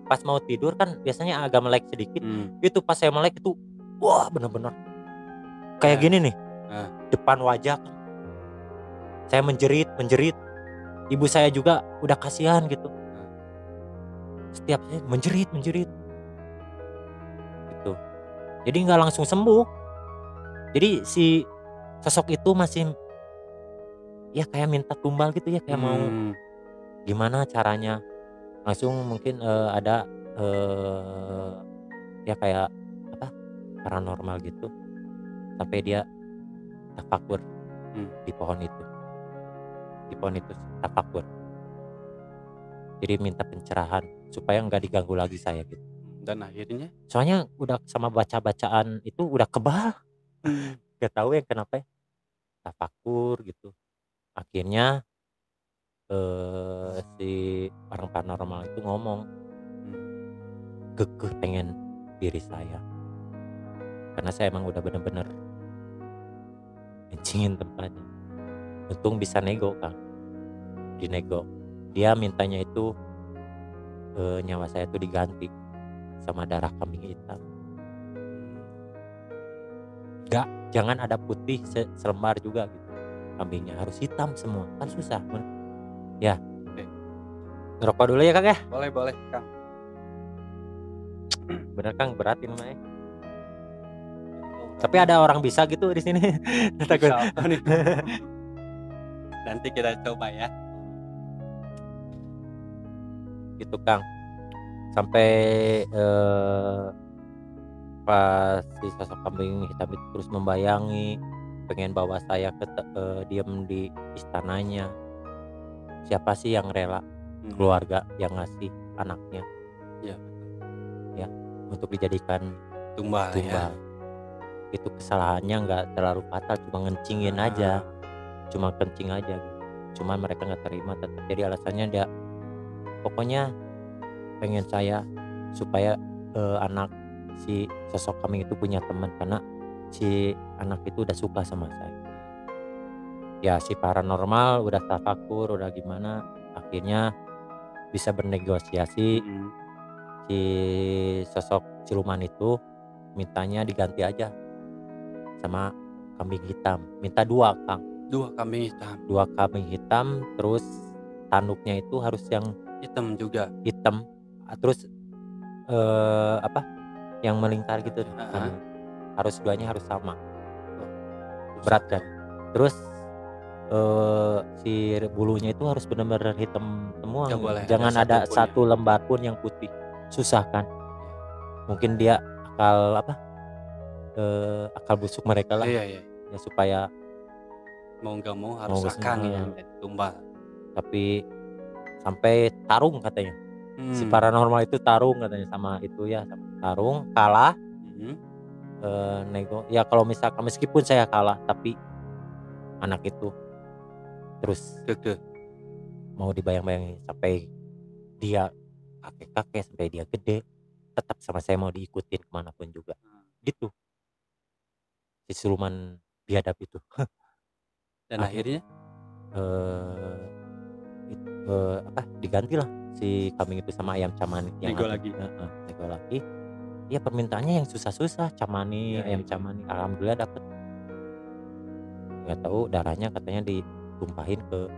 Pas mau tidur kan biasanya agak melek sedikit. Itu pas saya melek itu wah bener-bener kayak gini nih. Depan wajah Kang. Saya menjerit. Ibu saya juga udah kasihan gitu. Setiap saya menjerit gitu. Jadi nggak langsung sembuh. Jadi si sosok itu masih ya kayak minta tumbal gitu ya, kayak mau gimana caranya. Langsung mungkin ada ya kayak apa paranormal gitu. Sampai dia tafakur di pohon itu. Di pohon itu tafakur. Jadi minta pencerahan supaya nggak diganggu lagi saya gitu. Dan akhirnya? Soalnya udah sama bacaan itu udah kebal. Gak tahu ya kenapa ya. Tafakur gitu. Akhirnya si orang paranormal itu ngomong gegeh pengen diri saya. Karena saya emang udah bener-bener kencingin tempatnya. Untung bisa nego Kang. Dinego. Dia mintanya itu nyawa saya itu diganti sama darah kambing hitam. Jangan ada putih selembar juga gitu. Kambingnya harus hitam semua. Kan susah. Ya. Ngerokok dulu ya Kang ya? Boleh Kang. Bener Kang, berat ini mah. Tapi ada orang bisa gitu di sini. Takut. Nanti kita coba ya. Gitu Kang. Sampai pas si sosok kambing hitam itu terus membayangi, pengen bawa saya diem di istananya. Siapa sih yang rela, keluarga yang ngasih anaknya Iya, ya untuk dijadikan tumbal ya. Itu kesalahannya nggak terlalu fatal, cuma ngencingin aja, cuma kencing aja gitu. Cuman mereka nggak terima tetap. Jadi alasannya dia pokoknya pengen saya supaya anak si sosok kambing itu punya teman, karena si anak itu udah suka sama saya. Ya si paranormal udah tafakur, udah gimana, akhirnya bisa bernegosiasi. Si sosok siluman itu mintanya diganti aja sama kambing hitam, minta 2 Kang. 2 kambing hitam. 2 kambing hitam, terus tanduknya itu harus yang Hitam juga. hitam, terus yang melingkar gitu. Harus 2-nya harus sama. Berat kan. Terus si bulunya itu harus benar-benar hitam semua. Jangan ada satu lembar pun yang putih. Susah kan. Mungkin dia akal busuk mereka lah. Iya. Ya supaya mau nggak mau harus akang yang tumbal. Tapi sampai tarung katanya. Si paranormal itu tarung katanya sama itu ya, sama tarung kalah. Nego ya, kalau misalkan meskipun saya kalah tapi anak itu terus mau dibayang-bayangin sampai dia kakek-kakek, sampai dia gede, tetap sama saya mau diikutin kemanapun juga gitu si siluman biadab itu. Dan akhirnya digantilah si kambing itu sama ayam camani yang nego lagi. Nego lagi. Ya permintaannya yang susah-susah, camani, ayam camani. Alhamdulillah dapet. Nggak tahu darahnya katanya ditumpahin ke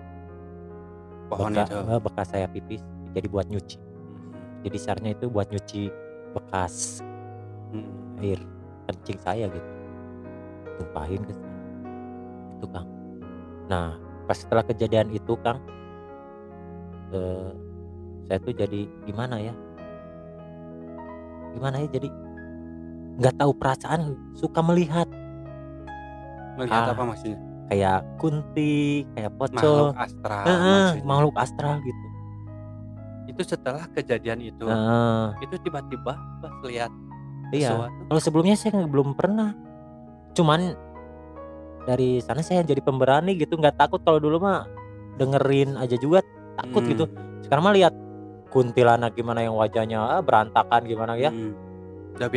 pohon itu. Bekas saya pipis, jadi buat nyuci. Jadi sarnya itu buat nyuci bekas air kencing saya gitu, tumpahin ke sana. Itu Kang. Nah pas setelah kejadian itu Kang, saya tuh jadi gimana ya, jadi nggak tahu perasaan, suka melihat apa maksudnya? Kayak kunti, kayak pocong, makhluk astral gitu. Itu setelah kejadian itu, itu tiba-tiba pas lihat sesuatu. Kalau sebelumnya saya belum pernah, cuman dari sana saya jadi pemberani gitu, nggak takut. Kalau dulu mah dengerin aja juga takut gitu. Sekarang mah lihat kuntilanak gimana yang wajahnya berantakan gimana ya, udah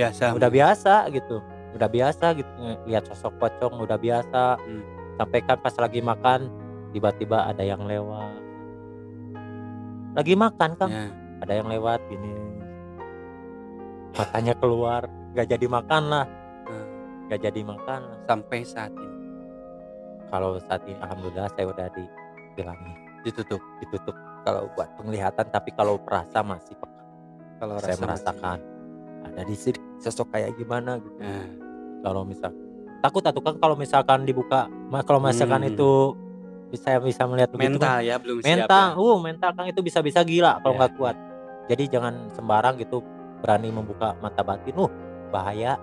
biasa gitu, lihat sosok pocong udah biasa. Sampai kan pas lagi makan tiba-tiba ada yang lewat, lagi makan Kang, ada yang lewat gini, matanya keluar, nggak jadi makan lah. Sampai saat ini. Kalau saat ini alhamdulillah saya udah dibilangin ditutup kalau buat penglihatan, tapi kalau perasa masih peka. Kalau saya merasakan ada di sini sosok kayak gimana gitu. Kalau misal takut atau Kang kalau misalkan dibuka, kalau misalkan itu bisa melihat begitu mental kan, ya, belum mental, siap ya. Mental Kang itu bisa gila kalau nggak kuat. Jadi jangan sembarang gitu berani membuka mata batin, bahaya.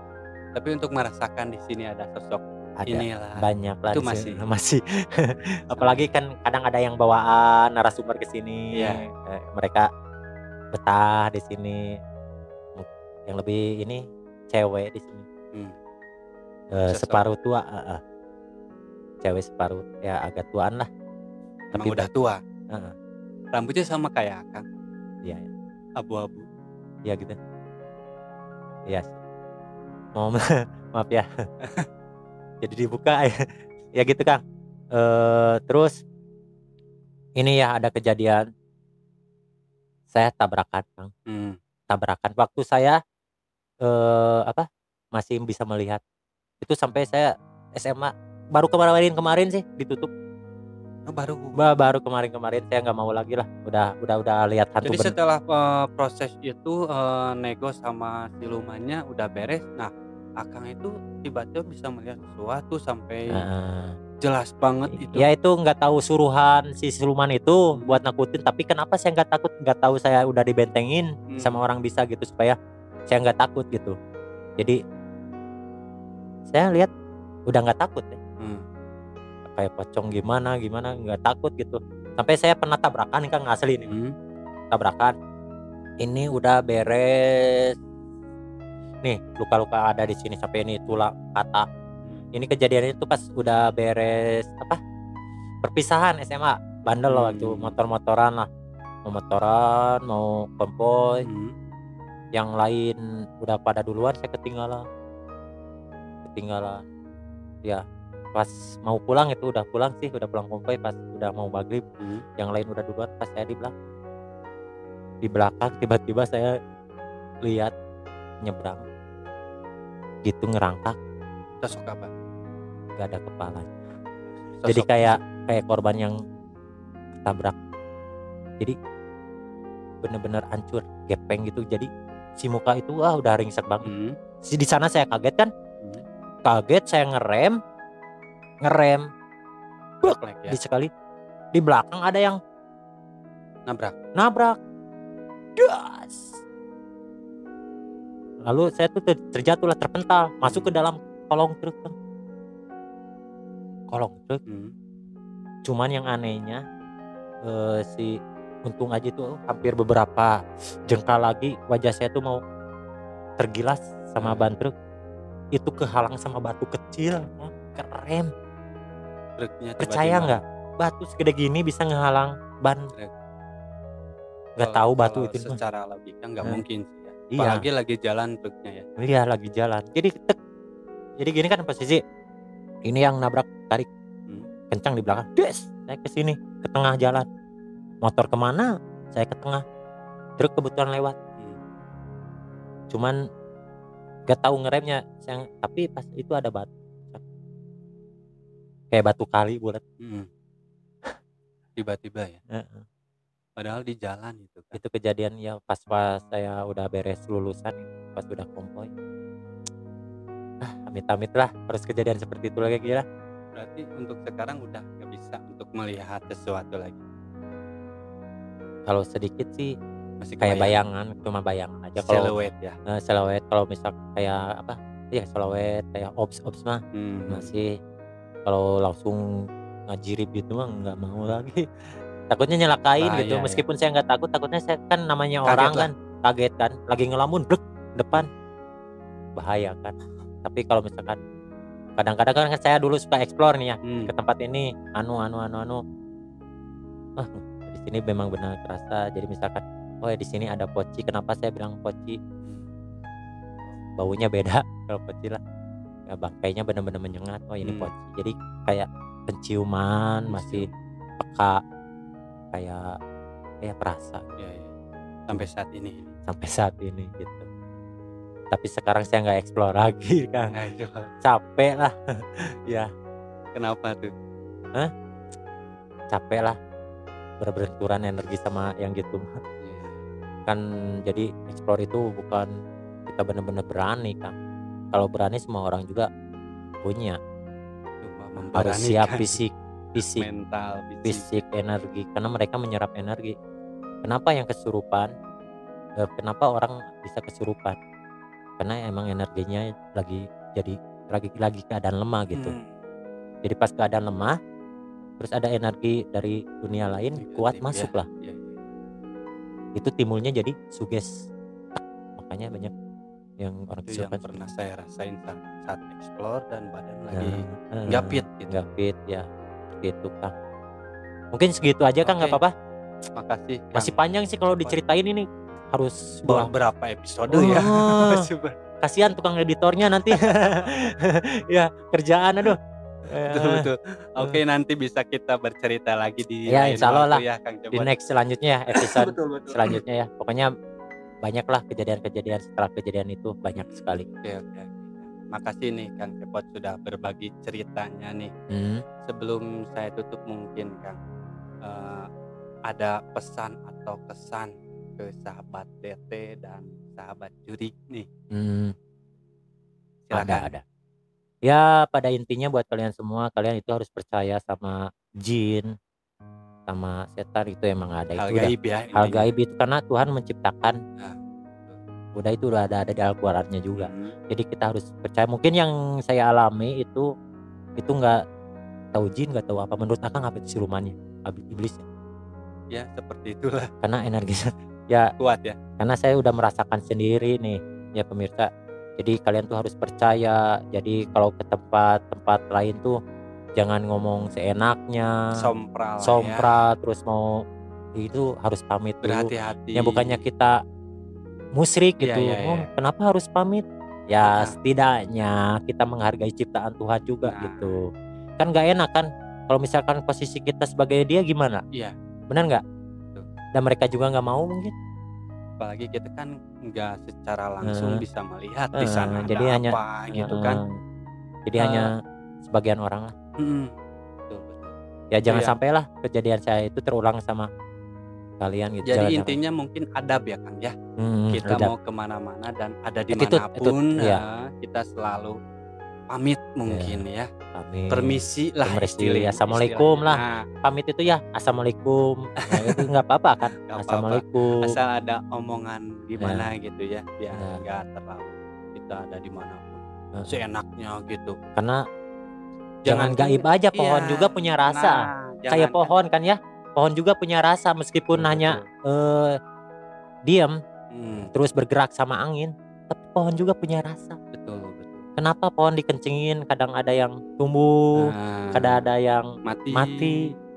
Tapi untuk merasakan di sini ada sosok inilah, banyak lah itu masih apalagi kan kadang ada yang bawaan narasumber ke sini, mereka betah di sini. Yang lebih ini cewek di sini. Separuh tua, cewek separuh ya, agak tuaan lah. Tapi udah tua. Rambutnya sama kayak Akang. Iya. Abu-abu. Iya gitu. Iya. Maaf ya. Jadi dibuka ya gitu Kang. Terus ini ya ada kejadian saya tabrakan Kang. Tabrakan waktu saya masih bisa melihat. Itu sampai saya SMA baru kemarin sih ditutup. Baru kemarin saya nggak mau lagi lah. Udah lihat hantu. Jadi setelah proses itu nego sama silumannya udah beres. Nah Akang itu tiba-tiba bisa melihat sesuatu sampai Jelas banget itu. Ya itu nggak tahu suruhan si siluman itu buat nakutin, tapi kenapa saya nggak takut? Nggak tahu saya udah dibentengin sama orang bisa gitu supaya saya nggak takut gitu. Jadi saya lihat udah nggak takut ya. Kayak pocong gimana nggak takut gitu. Sampai saya pernah tabrakan kan, asli ini. Tabrakan. Ini udah beres. Nih luka-luka ada di sini sampai ini tulang patah. Ini kejadiannya itu pas udah beres perpisahan SMA, bandel loh waktu motor-motoran lah, mau motoran mau konvoy, yang lain udah pada duluan, saya ketinggalan ya. Pas mau pulang itu udah pulang konvoy, pas udah mau maghrib, yang lain udah duluan, pas saya di belakang tiba-tiba saya lihat nyebrang gitu, ngerangkak. Sosok apa? Gak ada kepala. Jadi kayak korban yang ketabrak. Jadi bener-bener hancur, gepeng gitu. Jadi si muka itu udah ringsek banget. Di sana saya kaget kan. Kaget, saya ngerem. Ya. Di sekali di belakang ada yang nabrak. Das. Lalu saya tuh terjatuhlah, terpental, masuk ke dalam kolong truk. Cuman yang anehnya si untung aja tuh hampir beberapa jengkal lagi wajah saya tuh mau tergilas sama ban truk. Itu kehalang sama batu kecil, keren. Truknya percaya nggak? Batu segede gini bisa ngehalang ban truk. Nggak tahu batu itu. Secara logika nggak mungkin sih ya. Iya. Apalagi lagi jalan truknya ya. Iya lagi jalan. Jadi gini kan posisi ini yang nabrak tarik kencang di belakang. Des, saya ke sini ke tengah jalan. Motor kemana? Saya ke tengah. Truk kebetulan lewat. Cuman gak tahu ngeremnya. Tapi pas itu ada batu. Kayak batu kali bulat. Tiba-tiba ya. Padahal di jalan itu kan. Itu kejadian ya pas saya udah beres lulusan, pas udah konvoy. Amit-amit lah harus kejadian seperti itu lagi kira. Berarti untuk sekarang udah gak bisa untuk melihat sesuatu lagi. Kalau sedikit sih masih kayak bayangan, cuma bayangan aja. Siluet ya. Siluet kalau misal kayak siluet kayak ops mah masih. Kalau langsung ngajirip gitu mah nggak mau lagi. Takutnya nyelakain gitu. Meskipun saya nggak takut, takutnya saya kan namanya kaget orang lah. Kan kaget kan, lagi ngelamun depan bahaya kan. Tapi kalau misalkan kadang-kadang kan saya dulu suka explore nih ya ke tempat ini, di sini memang benar terasa. Jadi misalkan di sini ada poci, kenapa saya bilang poci? Baunya beda kalau poci lah. Ya, bangkainya benar-benar menyengat. Ini poci. Jadi kayak penciuman masih peka, kayak perasa. Sampai saat ini gitu. Tapi sekarang saya nggak explore lagi kan. Capek lah. Ya. Kenapa tuh? Capek lah. Berbenturan energi sama yang gitu. Kan jadi explore itu bukan kita benar-benar berani kan. Kalau berani semua orang juga punya. Harus siap fisik, mental, fisik, energi. Karena mereka menyerap energi. Kenapa yang kesurupan? Kenapa orang bisa kesurupan? Karena emang energinya lagi keadaan lemah gitu. Jadi pas keadaan lemah, terus ada energi dari dunia lain kuat masuk lah. Itu timbulnya jadi suges. Makanya banyak yang orang kesurupan. Yang pernah saya rasain saat explore dan badan lagi nggak fit gitu. Nggak fit ya, gitu Kang. Mungkin segitu aja Kang, nggak apa-apa. Makasih. Masih panjang sih kalau diceritain ini. Harus berapa episode ya. Kasihan tukang editornya nanti. Ya kerjaan aduh. Betul. Oke, nanti bisa kita bercerita lagi di insya Allah lah ya, Kang di next selanjutnya ya, episode selanjutnya ya. Pokoknya banyak lah kejadian-kejadian setelah kejadian itu, banyak sekali. Oke. Makasih nih Kang Cepot sudah berbagi ceritanya nih. Sebelum saya tutup mungkin Kang ada pesan atau kesan ke sahabat DT dan sahabat Jurik nih. Ada. Ya pada intinya buat kalian semua, kalian itu harus percaya sama jin, sama setan, itu emang ada, Hal itu udah gaib ya hal intinya. gaib itu karena Tuhan menciptakan. Nah, Udah itu udah ada di Al-Qur'annya juga. mhm. Jadi kita harus percaya. Mungkin yang saya alami itu nggak tahu jin, nggak tahu apa. Menurut Akang apa itu silumannya? Iblis ya? Ya seperti itulah, Karena energisnya ya, kuat ya. karena saya udah merasakan sendiri nih, ya pemirsa. Jadi kalian tuh harus percaya. Jadi kalau ke tempat-tempat lain tuh jangan ngomong seenaknya, Sompral lah ya, sompral, terus mau itu harus pamit dulu. berhati-hati. Ya bukannya kita musyrik Iya gitu. iya Oh, iya. kenapa harus pamit? Ya Heeh. setidaknya kita menghargai ciptaan Tuhan juga Nah, gitu. Kan gak enak kan kalau misalkan posisi kita sebagai dia gimana? iya, Benar nggak? betul. Dan mereka juga nggak mau mungkin. Apalagi kita kan nggak secara langsung Heeh, bisa melihat di heeh, sana jadi ada hanya apa gitu kan. heeh, jadi hanya Eee, sebagian orang lah. mhm, betul betul. Ya Itu jangan yang sampailah kejadian saya itu terulang sama kalian gitu. jadi Jangan sampai. intinya mungkin adab ya Kang ya. Kita Udah. mau kemana-mana dan ada Attitude, dimanapun, ya, kita selalu pamit ya, mungkin ya. pamit. Permisi lah Permisi, istilahnya. assalamualaikum lah. Nah, Pamit itu ya assalamualaikum. Nah, itu nggak apa-apa kan? nggak apa-apa. Assalamualaikum. Asal ada omongan Ya, gimana gitu ya, biar ya, nggak terlalu kita ada dimanapun heeh. seenaknya gitu. Karena jangan Jangankan gaib aja, pohon iya, juga punya rasa. nah Kayak jangankan pohon kan ya, pohon juga punya rasa meskipun betul hanya betul. diam Hmm, terus bergerak sama angin, tapi pohon juga punya rasa. betul betul. Kenapa pohon dikencingin, kadang ada yang tumbuh, kadang Nah, ada yang mati mati,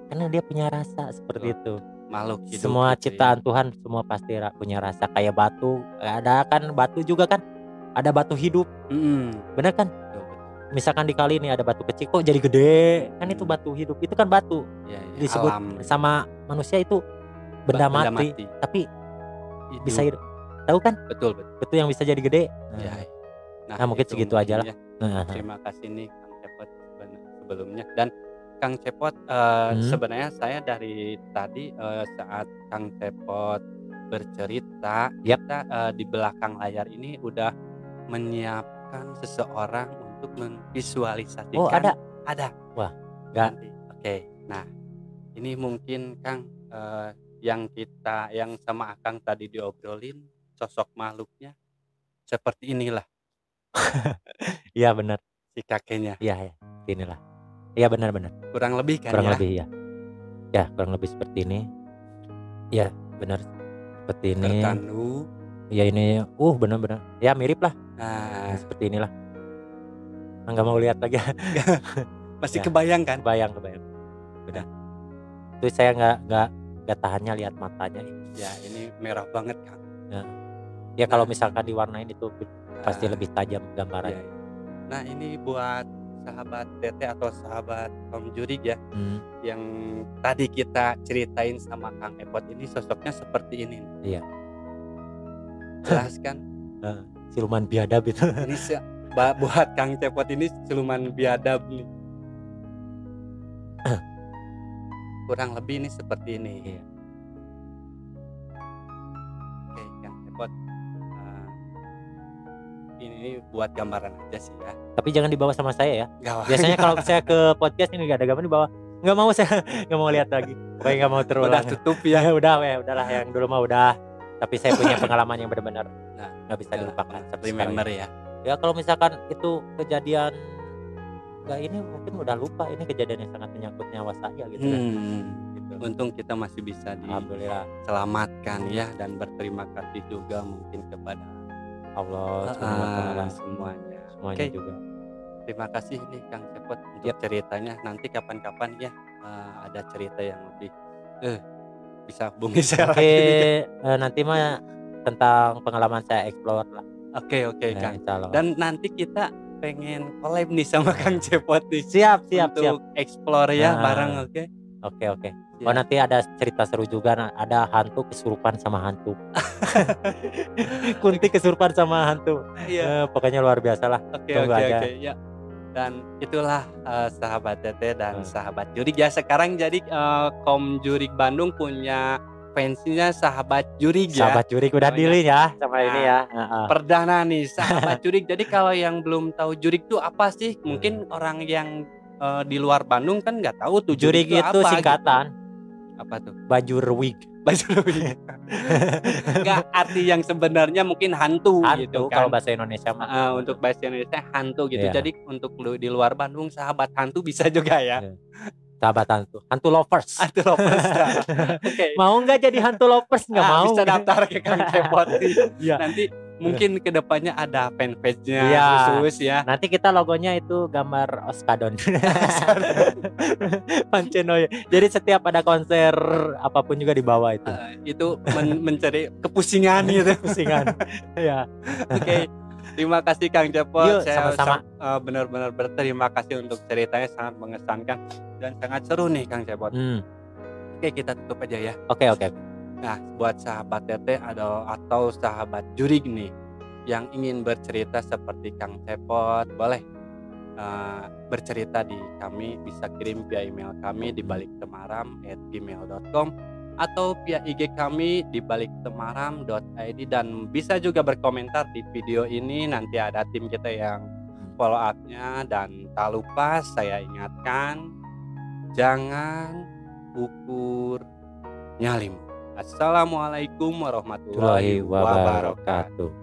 karena dia punya rasa seperti betul, itu. makhluk hidup Semua gitu ya. ciptaan Tuhan semua pasti punya rasa. Kayak batu, ada kan batu juga kan, ada batu hidup, Mhm, bener kan? betul betul. Misalkan di kali ini ada batu kecil kok jadi gede, kan itu batu hidup, itu kan batu. Iya iya, Disebut alam gitu. sama manusia itu benda Benda mati, mati, tapi bisa hidup. hidup. Tahu kan? Betul betul. Itu yang bisa jadi gede. Iya. Nah, Nah, nah mungkin itu segitu mungkin aja lah. ya. Nah, Terima kasih nih Kang Cepot sebelumnya dan Kang Cepot, hmm, sebenarnya saya dari tadi, saat Kang Cepot bercerita, yap. kita, di belakang layar ini udah menyiapkan seseorang untuk Oh memvisualisasikan ada? ada Wah, nggak. nanti. Oke. Nah, ini mungkin Kang, yang sama Akang tadi diobrolin, sosok makhluknya seperti inilah Iya benar. si kakeknya, Iya ya. Inilah. Iya benar-benar. kurang lebih kan Kurang ya? lebih ya. Ya kurang lebih seperti ini. Iya benar seperti ini. Tertandu. Ya ini. Benar-benar. Ya mirip lah. Nah, Seperti inilah. Nggak mau lihat lagi. masih Ya, kebayang kan? kebayang. Benar. Itu saya nggak tahannya lihat matanya. Ya, ini merah banget Kang. Ya, ya kalau Nah, misalkan diwarnain itu pasti nah, lebih tajam iya, gambarannya. iya. Nah, ini buat sahabat Tete atau sahabat Om Jurig ya, yang tadi kita ceritain sama Kang Epot ini sosoknya seperti ini nih. Iya. Jelas kan? Siluman biadab itu. Ini buat Kang Cepot ini siluman biadab nih. Kurang lebih ini seperti ini. Iya. Oke, Kang Cepot, ini buat gambaran aja sih ya. Tapi jangan dibawa sama saya ya. Gak Biasanya kalau saya ke podcast ini nggak ada gambar dibawa. Nggak mau saya, nggak mau lihat lagi. Pokoknya nggak mau udah terulang. tutup ya. Udahlah yang dulu mah udah. Tapi saya punya pengalaman yang benar-benar Nah, nggak bisa dilupakan sampai remember sekarang. ya. Ya kalau misalkan itu kejadian nggak ini mungkin udah lupa ini kejadian yang sangat menyangkut nyawa saya gitu kan. Gitu. Untung kita masih bisa Alhamdulillah diselamatkan ya dan berterima kasih juga mungkin kepada Allah SWT semuanya. semuanya Oke. juga. Terima kasih nih Kang Cepot untuk Yap. ceritanya. Nanti kapan-kapan ya ada cerita yang lebih bisa hubungi saya Oke, lagi. nanti mah tentang pengalaman saya explore lah. Oke Nah, Kang. insya Allah. Dan nanti kita pengen collab nih sama Kang Cepot nih Siap. untuk explore ya bareng, oke? Oke. Siap. Nanti ada cerita seru juga, ada hantu kesurupan sama hantu. Kunti kesurupan sama hantu. Iya. Pokoknya luar biasa lah. Oke. Tunggu aja. Ya. Dan itulah sahabat Tete dan sahabat Jurig ya. Sekarang jadi Kom Jurig Bandung punya fansnya sahabat jurig ya. Sahabat jurig udah dealing ya sama ini ya. Perdana nih sahabat jurig. Jadi kalau yang belum tahu jurig itu apa sih? Mungkin orang yang di luar Bandung kan nggak tahu tuh jurig itu apa, singkatan. Gitu. Apa tuh? Bajurwig. Bajurwig. Nggak, arti yang sebenarnya mungkin hantu gitu kan. Kalau bahasa Indonesia mah. Untuk bahasa Indonesia hantu gitu. Yeah. Jadi untuk di luar Bandung sahabat hantu bisa juga ya. Yeah. Sahabat hantu lovers. Hantu lovers. Okay. Mau nggak jadi hantu lovers? Nggak mau. Bisa daftar ke Kang Cepot. Yeah. Nanti mungkin kedepannya ada fanpage-nya khusus ya. Nanti kita logonya itu gambar Oskadon. Pancenoy. Jadi setiap ada konser apapun juga dibawa itu. Itu mencari kepusingan gitu. Kepusingan. Ya. Oke. Terima kasih Kang Cepot. Saya sama-sama. Benar-benar berterima kasih untuk ceritanya, sangat mengesankan dan sangat seru nih Kang Cepot. Oke, kita tutup aja ya. Oke. Nah, buat sahabat Teteh atau sahabat jurig nih yang ingin bercerita seperti Kang Cepot, boleh bercerita di kami, bisa kirim via email kami di baliktemaram@gmail.com atau via IG kami di baliktemaram.id, dan bisa juga berkomentar di video ini. Nanti ada tim kita yang follow up-nya. Dan tak lupa saya ingatkan, jangan ukur nyalimu. Assalamualaikum warahmatullahi wabarakatuh.